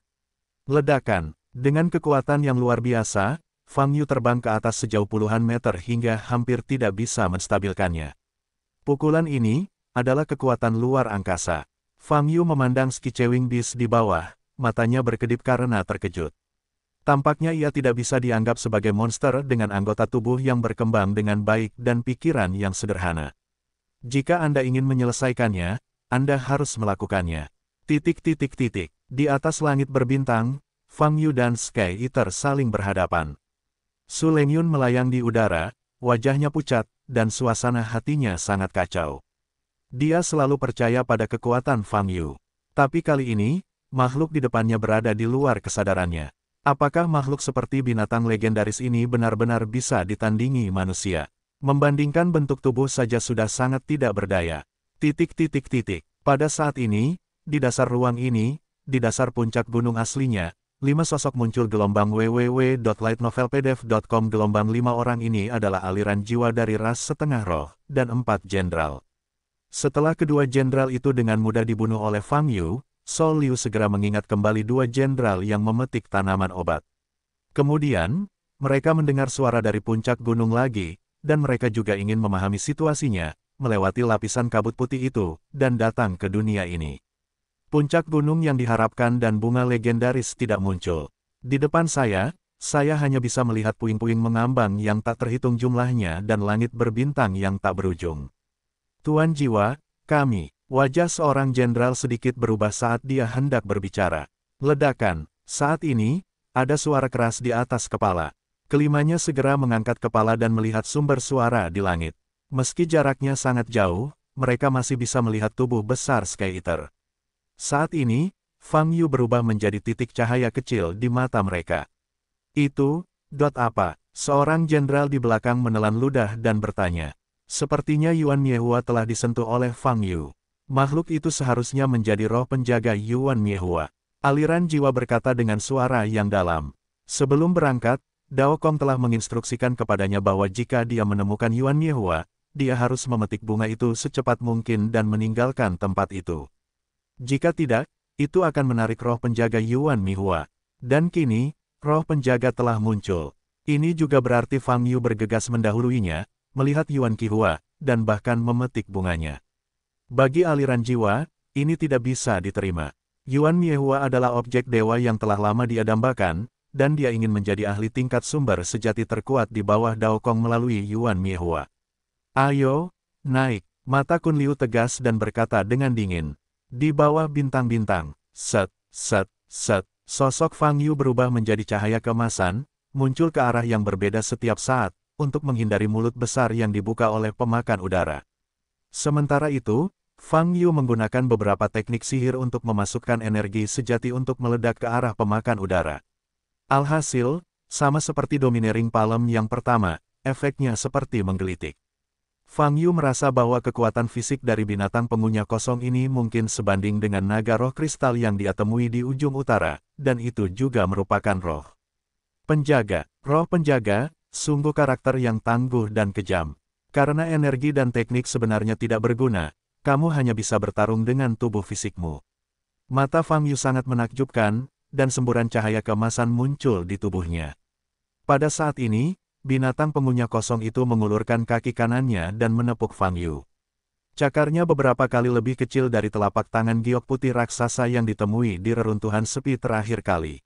Ledakan, dengan kekuatan yang luar biasa, Fang Yu terbang ke atas sejauh puluhan meter hingga hampir tidak bisa menstabilkannya. Pukulan ini adalah kekuatan luar angkasa. Fang Yu memandang Skicewing Beast di bawah, matanya berkedip karena terkejut. Tampaknya ia tidak bisa dianggap sebagai monster dengan anggota tubuh yang berkembang dengan baik dan pikiran yang sederhana. Jika Anda ingin menyelesaikannya, Anda harus melakukannya. Di atas langit berbintang, Fang Yu dan Sky Eater saling berhadapan. Su Lengyun melayang di udara, wajahnya pucat, dan suasana hatinya sangat kacau. Dia selalu percaya pada kekuatan Fang Yu. Tapi kali ini, makhluk di depannya berada di luar kesadarannya. Apakah makhluk seperti binatang legendaris ini benar-benar bisa ditandingi manusia? Membandingkan bentuk tubuh saja sudah sangat tidak berdaya. Pada saat ini, di dasar ruang ini, di dasar puncak gunung aslinya, 5 sosok muncul gelombang www.lightnovelpdf.com. Gelombang 5 orang ini adalah aliran jiwa dari ras setengah roh, dan 4 jenderal. Setelah kedua jenderal itu dengan mudah dibunuh oleh Fang Yu, Sol Liu segera mengingat kembali 2 jenderal yang memetik tanaman obat. Kemudian, mereka mendengar suara dari puncak gunung lagi, dan mereka juga ingin memahami situasinya, melewati lapisan kabut putih itu, dan datang ke dunia ini. Puncak gunung yang diharapkan dan bunga legendaris tidak muncul. Di depan saya hanya bisa melihat puing-puing mengambang yang tak terhitung jumlahnya dan langit berbintang yang tak berujung. Tuan Jiwa, kami. Wajah seorang jenderal sedikit berubah saat dia hendak berbicara. Ledakan. Saat ini, ada suara keras di atas kepala. Kelimanya segera mengangkat kepala dan melihat sumber suara di langit. Meski jaraknya sangat jauh, mereka masih bisa melihat tubuh besar Sky Eater. Saat ini, Fang Yu berubah menjadi titik cahaya kecil di mata mereka. Itu, apa? Seorang jenderal di belakang menelan ludah dan bertanya. Sepertinya Yuan Miehua telah disentuh oleh Fang Yu. Makhluk itu seharusnya menjadi roh penjaga Yuan Miehua. Aliran jiwa berkata dengan suara yang dalam. Sebelum berangkat, Dao Kong telah menginstruksikan kepadanya bahwa jika dia menemukan Yuan Miehua, dia harus memetik bunga itu secepat mungkin dan meninggalkan tempat itu. Jika tidak, itu akan menarik roh penjaga Yuan Miehua. Dan kini, roh penjaga telah muncul. Ini juga berarti Fang Yu bergegas mendahuluinya, melihat Yuan Kihua, dan bahkan memetik bunganya. Bagi aliran jiwa, ini tidak bisa diterima. Yuan Miehua adalah objek dewa yang telah lama dia dambakan, dan dia ingin menjadi ahli tingkat sumber sejati terkuat di bawah Dao Kong melalui Yuan Miehua. Ayo, naik. Mata Kun Liu tegas dan berkata dengan dingin. Di bawah bintang-bintang, set. Sosok Fang Yu berubah menjadi cahaya keemasan, muncul ke arah yang berbeda setiap saat, untuk menghindari mulut besar yang dibuka oleh pemakan udara. Sementara itu, Fang Yu menggunakan beberapa teknik sihir untuk memasukkan energi sejati untuk meledak ke arah pemakan udara. Alhasil, sama seperti Dominating Palm yang pertama, efeknya seperti menggelitik. Fang Yu merasa bahwa kekuatan fisik dari binatang pengunyah kosong ini mungkin sebanding dengan naga roh kristal yang dia temui di ujung utara, dan itu juga merupakan roh penjaga. Roh penjaga, sungguh karakter yang tangguh dan kejam. Karena energi dan teknik sebenarnya tidak berguna, kamu hanya bisa bertarung dengan tubuh fisikmu. Mata Fang Yu sangat menakjubkan, dan semburan cahaya keemasan muncul di tubuhnya. Pada saat ini, binatang pengunyah kosong itu mengulurkan kaki kanannya dan menepuk Fang Yu. Cakarnya beberapa kali lebih kecil dari telapak tangan giok putih raksasa yang ditemui di reruntuhan sepi terakhir kali.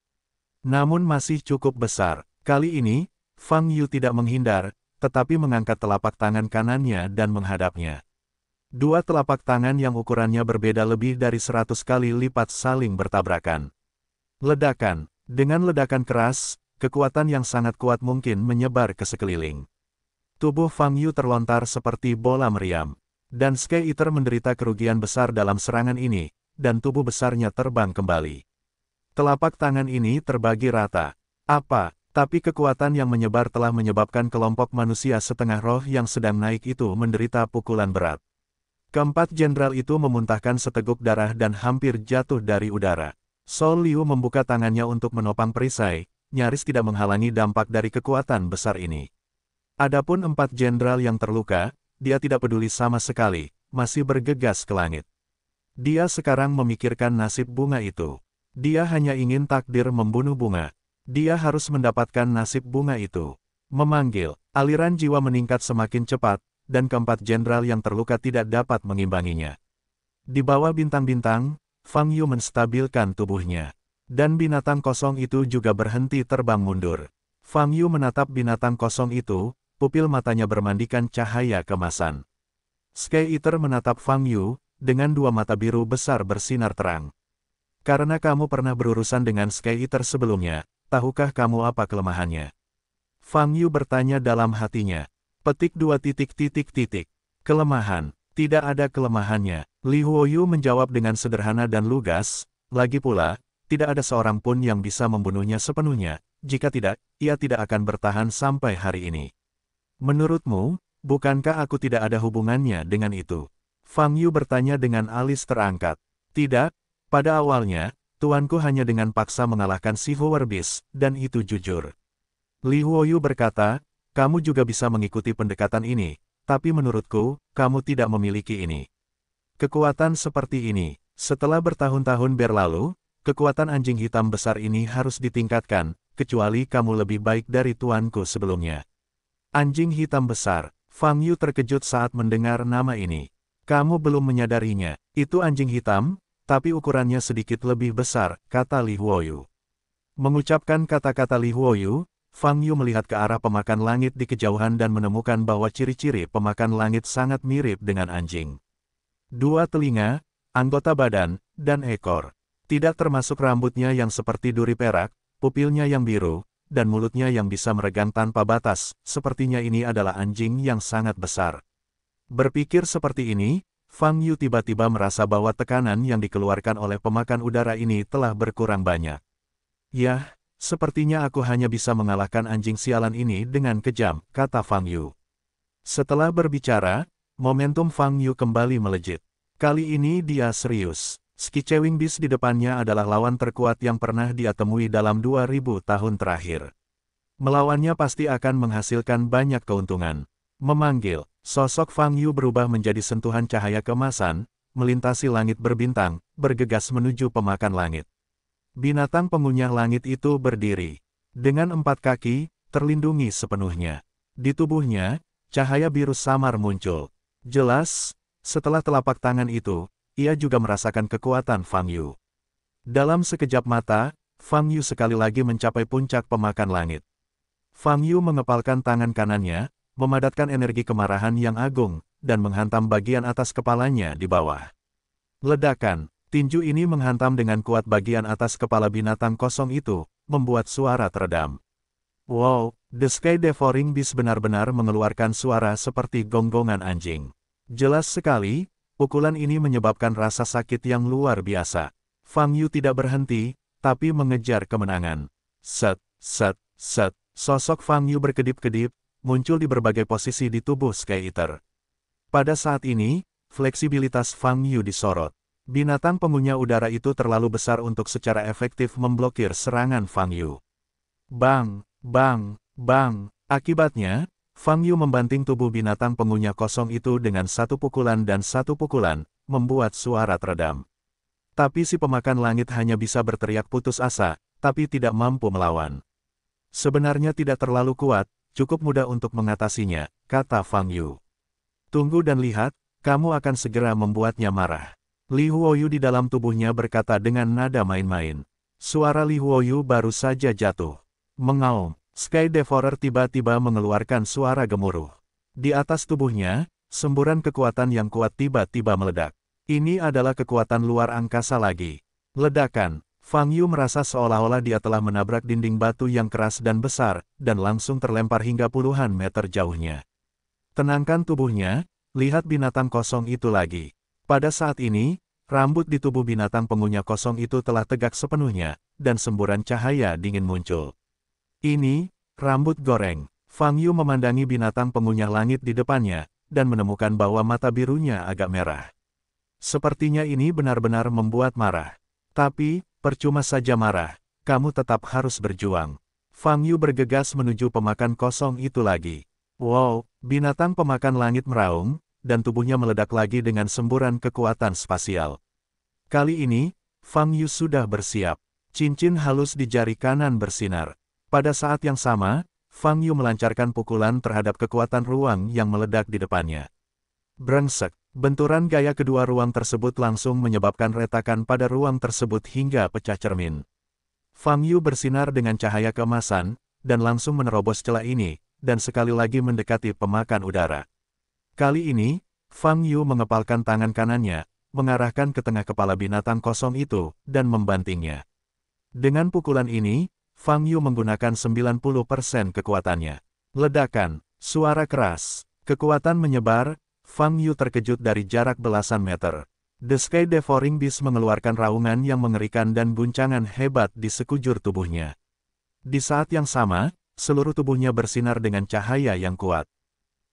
Namun masih cukup besar. Kali ini, Fang Yu tidak menghindar, tetapi mengangkat telapak tangan kanannya dan menghadapnya. Dua telapak tangan yang ukurannya berbeda lebih dari 100 kali lipat saling bertabrakan. Ledakan. Dengan ledakan keras, kekuatan yang sangat kuat mungkin menyebar ke sekeliling. Tubuh Fang Yu terlontar seperti bola meriam. Dan Sky Eater menderita kerugian besar dalam serangan ini, dan tubuh besarnya terbang kembali. Telapak tangan ini terbagi rata. Tapi kekuatan yang menyebar telah menyebabkan kelompok manusia setengah roh yang sedang naik itu menderita pukulan berat. Keempat jenderal itu memuntahkan seteguk darah dan hampir jatuh dari udara. Sol Liu membuka tangannya untuk menopang perisai, nyaris tidak menghalangi dampak dari kekuatan besar ini. Adapun empat jenderal yang terluka, dia tidak peduli sama sekali, masih bergegas ke langit. Dia sekarang memikirkan nasib bunga itu. Dia hanya ingin takdir membunuh bunga. Dia harus mendapatkan nasib bunga itu. Memanggil, aliran jiwa meningkat semakin cepat, dan keempat jenderal yang terluka tidak dapat mengimbanginya. Di bawah bintang-bintang, Fang Yu menstabilkan tubuhnya. Dan binatang kosong itu juga berhenti terbang mundur. Fang Yu menatap binatang kosong itu, pupil matanya bermandikan cahaya kemasan. Sky Eater menatap Fang Yu, dengan dua mata biru besar bersinar terang. Karena kamu pernah berurusan dengan Sky Eater sebelumnya, tahukah kamu apa kelemahannya? Fang Yu bertanya dalam hatinya. Petik 2 titik. Kelemahan. Tidak ada kelemahannya. Li Huoyu menjawab dengan sederhana dan lugas, lagi pula, tidak ada seorang pun yang bisa membunuhnya sepenuhnya, jika tidak, ia tidak akan bertahan sampai hari ini. Menurutmu, bukankah aku tidak ada hubungannya dengan itu? Fang Yu bertanya dengan alis terangkat. Tidak, pada awalnya, tuanku hanya dengan paksa mengalahkan si Howard Beast, dan itu jujur. Li Huoyu berkata, kamu juga bisa mengikuti pendekatan ini, tapi menurutku, kamu tidak memiliki ini. Kekuatan seperti ini, setelah bertahun-tahun berlalu, kekuatan anjing hitam besar ini harus ditingkatkan, kecuali kamu lebih baik dari tuanku sebelumnya. Anjing hitam besar, Fang Yu terkejut saat mendengar nama ini. Kamu belum menyadarinya, itu anjing hitam, tapi ukurannya sedikit lebih besar, kata Li Huoyu. Mengucapkan kata-kata Li Huoyu, Fang Yu melihat ke arah pemakan langit di kejauhan dan menemukan bahwa ciri-ciri pemakan langit sangat mirip dengan anjing. Dua telinga, anggota badan, dan ekor. Tidak termasuk rambutnya yang seperti duri perak, pupilnya yang biru, dan mulutnya yang bisa meregang tanpa batas, sepertinya ini adalah anjing yang sangat besar. Berpikir seperti ini, Fang Yu tiba-tiba merasa bahwa tekanan yang dikeluarkan oleh pemakan udara ini telah berkurang banyak. Yah, sepertinya aku hanya bisa mengalahkan anjing sialan ini dengan kejam, kata Fang Yu. Setelah berbicara, momentum Fang Yu kembali melejit. Kali ini dia serius. Skicewing Beast di depannya adalah lawan terkuat yang pernah dia temui dalam 2000 tahun terakhir. Melawannya pasti akan menghasilkan banyak keuntungan. Memanggil, sosok Fang Yu berubah menjadi sentuhan cahaya keemasan, melintasi langit berbintang, bergegas menuju pemakan langit. Binatang pengunyah langit itu berdiri. Dengan 4 kaki, terlindungi sepenuhnya. Di tubuhnya, cahaya biru samar muncul. Jelas, setelah telapak tangan itu, ia juga merasakan kekuatan Fang Yu. Dalam sekejap mata, Fang Yu sekali lagi mencapai puncak pemakan langit. Fang Yu mengepalkan tangan kanannya, memadatkan energi kemarahan yang agung, dan menghantam bagian atas kepalanya di bawah. Ledakan. Tinju ini menghantam dengan kuat bagian atas kepala binatang kosong itu, membuat suara teredam. Wow, The Sky Devouring Beast benar-benar mengeluarkan suara seperti gonggongan anjing. Jelas sekali, pukulan ini menyebabkan rasa sakit yang luar biasa. Fang Yu tidak berhenti, tapi mengejar kemenangan. Set, set, set, sosok Fang Yu berkedip-kedip, muncul di berbagai posisi di tubuh Sky Eater. Pada saat ini, fleksibilitas Fang Yu disorot. Binatang pengunyah udara itu terlalu besar untuk secara efektif memblokir serangan Fang Yu. Bang, bang, bang. Akibatnya, Fang Yu membanting tubuh binatang pengunyah kosong itu dengan satu pukulan dan satu pukulan, membuat suara teredam. Tapi si pemakan langit hanya bisa berteriak putus asa, tapi tidak mampu melawan. Sebenarnya tidak terlalu kuat, cukup mudah untuk mengatasinya, kata Fang Yu. Tunggu dan lihat, kamu akan segera membuatnya marah. Li Huoyu di dalam tubuhnya berkata dengan nada main-main. Suara Li Huoyu baru saja jatuh. Mengaum, Sky Devourer tiba-tiba mengeluarkan suara gemuruh. Di atas tubuhnya, semburan kekuatan yang kuat tiba-tiba meledak. Ini adalah kekuatan luar angkasa lagi. Ledakan, Fang Yu merasa seolah-olah dia telah menabrak dinding batu yang keras dan besar, dan langsung terlempar hingga puluhan meter jauhnya. Tenangkan tubuhnya, lihat binatang kosong itu lagi. Pada saat ini, rambut di tubuh binatang pengunyah kosong itu telah tegak sepenuhnya, dan semburan cahaya dingin muncul. Ini, rambut goreng. Fang Yu memandangi binatang pengunyah langit di depannya, dan menemukan bahwa mata birunya agak merah. Sepertinya ini benar-benar membuat marah. Tapi, percuma saja marah, kamu tetap harus berjuang. Fang Yu bergegas menuju pemakan kosong itu lagi. Wow, binatang pemakan langit meraung, dan tubuhnya meledak lagi dengan semburan kekuatan spasial. Kali ini, Fang Yu sudah bersiap. Cincin halus di jari kanan bersinar. Pada saat yang sama, Fang Yu melancarkan pukulan terhadap kekuatan ruang yang meledak di depannya. Brengsek, benturan gaya kedua ruang tersebut langsung menyebabkan retakan pada ruang tersebut hingga pecah cermin. Fang Yu bersinar dengan cahaya keemasan, dan langsung menerobos celah ini, dan sekali lagi mendekati pemakan udara. Kali ini, Fang Yu mengepalkan tangan kanannya, mengarahkan ke tengah kepala binatang kosong itu, dan membantingnya. Dengan pukulan ini, Fang Yu menggunakan 90% kekuatannya. Ledakan, suara keras, kekuatan menyebar, Fang Yu terkejut dari jarak belasan meter. The Sky Devouring Beast mengeluarkan raungan yang mengerikan dan guncangan hebat di sekujur tubuhnya. Di saat yang sama, seluruh tubuhnya bersinar dengan cahaya yang kuat.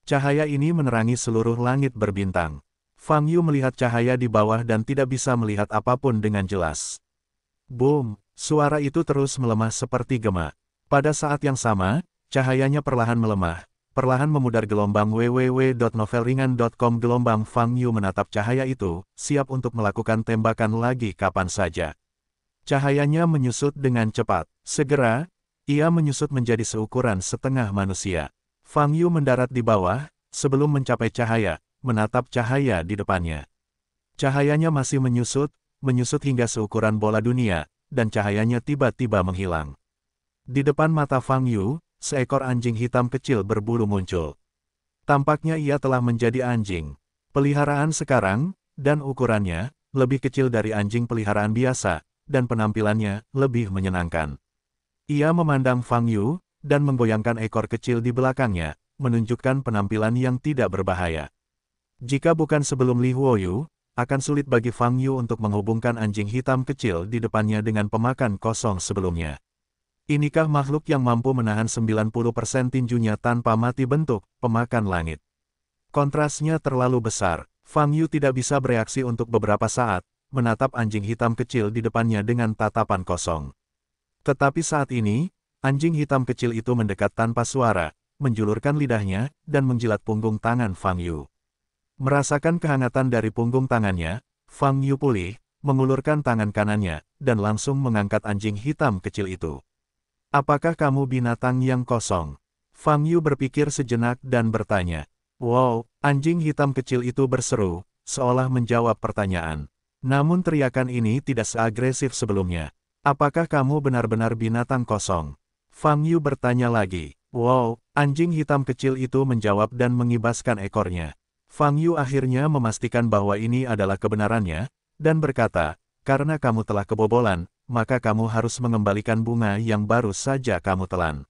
Cahaya ini menerangi seluruh langit berbintang. Fang Yu melihat cahaya di bawah dan tidak bisa melihat apapun dengan jelas. Boom! Suara itu terus melemah seperti gema. Pada saat yang sama, cahayanya perlahan melemah, perlahan memudar gelombang www.novelringan.com. Gelombang Fang Yu menatap cahaya itu, siap untuk melakukan tembakan lagi kapan saja. Cahayanya menyusut dengan cepat. Segera, ia menyusut menjadi seukuran setengah manusia. Fang Yu mendarat di bawah, sebelum mencapai cahaya, menatap cahaya di depannya. Cahayanya masih menyusut hingga seukuran bola dunia, dan cahayanya tiba-tiba menghilang. Di depan mata Fang Yu, seekor anjing hitam kecil berbulu muncul. Tampaknya ia telah menjadi anjing peliharaan sekarang, dan ukurannya lebih kecil dari anjing peliharaan biasa, dan penampilannya lebih menyenangkan. Ia memandang Fang Yu, dan menggoyangkan ekor kecil di belakangnya, menunjukkan penampilan yang tidak berbahaya. Jika bukan sebelum Li Huoyu, akan sulit bagi Fang Yu untuk menghubungkan anjing hitam kecil di depannya dengan pemakan kosong sebelumnya. Inikah makhluk yang mampu menahan 90% tinjunya tanpa mati? Bentuk pemakan langit. Kontrasnya terlalu besar. Fang Yu tidak bisa bereaksi untuk beberapa saat, menatap anjing hitam kecil di depannya dengan tatapan kosong. Tetapi saat ini, anjing hitam kecil itu mendekat tanpa suara, menjulurkan lidahnya, dan menjilat punggung tangan Fang Yu. Merasakan kehangatan dari punggung tangannya, Fang Yu pulih, mengulurkan tangan kanannya, dan langsung mengangkat anjing hitam kecil itu. Apakah kamu binatang yang kosong? Fang Yu berpikir sejenak dan bertanya. Wow, anjing hitam kecil itu berseru, seolah menjawab pertanyaan. Namun teriakan ini tidak seagresif sebelumnya. Apakah kamu benar-benar binatang kosong? Fang Yu bertanya lagi. Wow, anjing hitam kecil itu menjawab dan mengibaskan ekornya. Fang Yu akhirnya memastikan bahwa ini adalah kebenarannya, dan berkata, karena kamu telah kebobolan, maka kamu harus mengembalikan bunga yang baru saja kamu telan.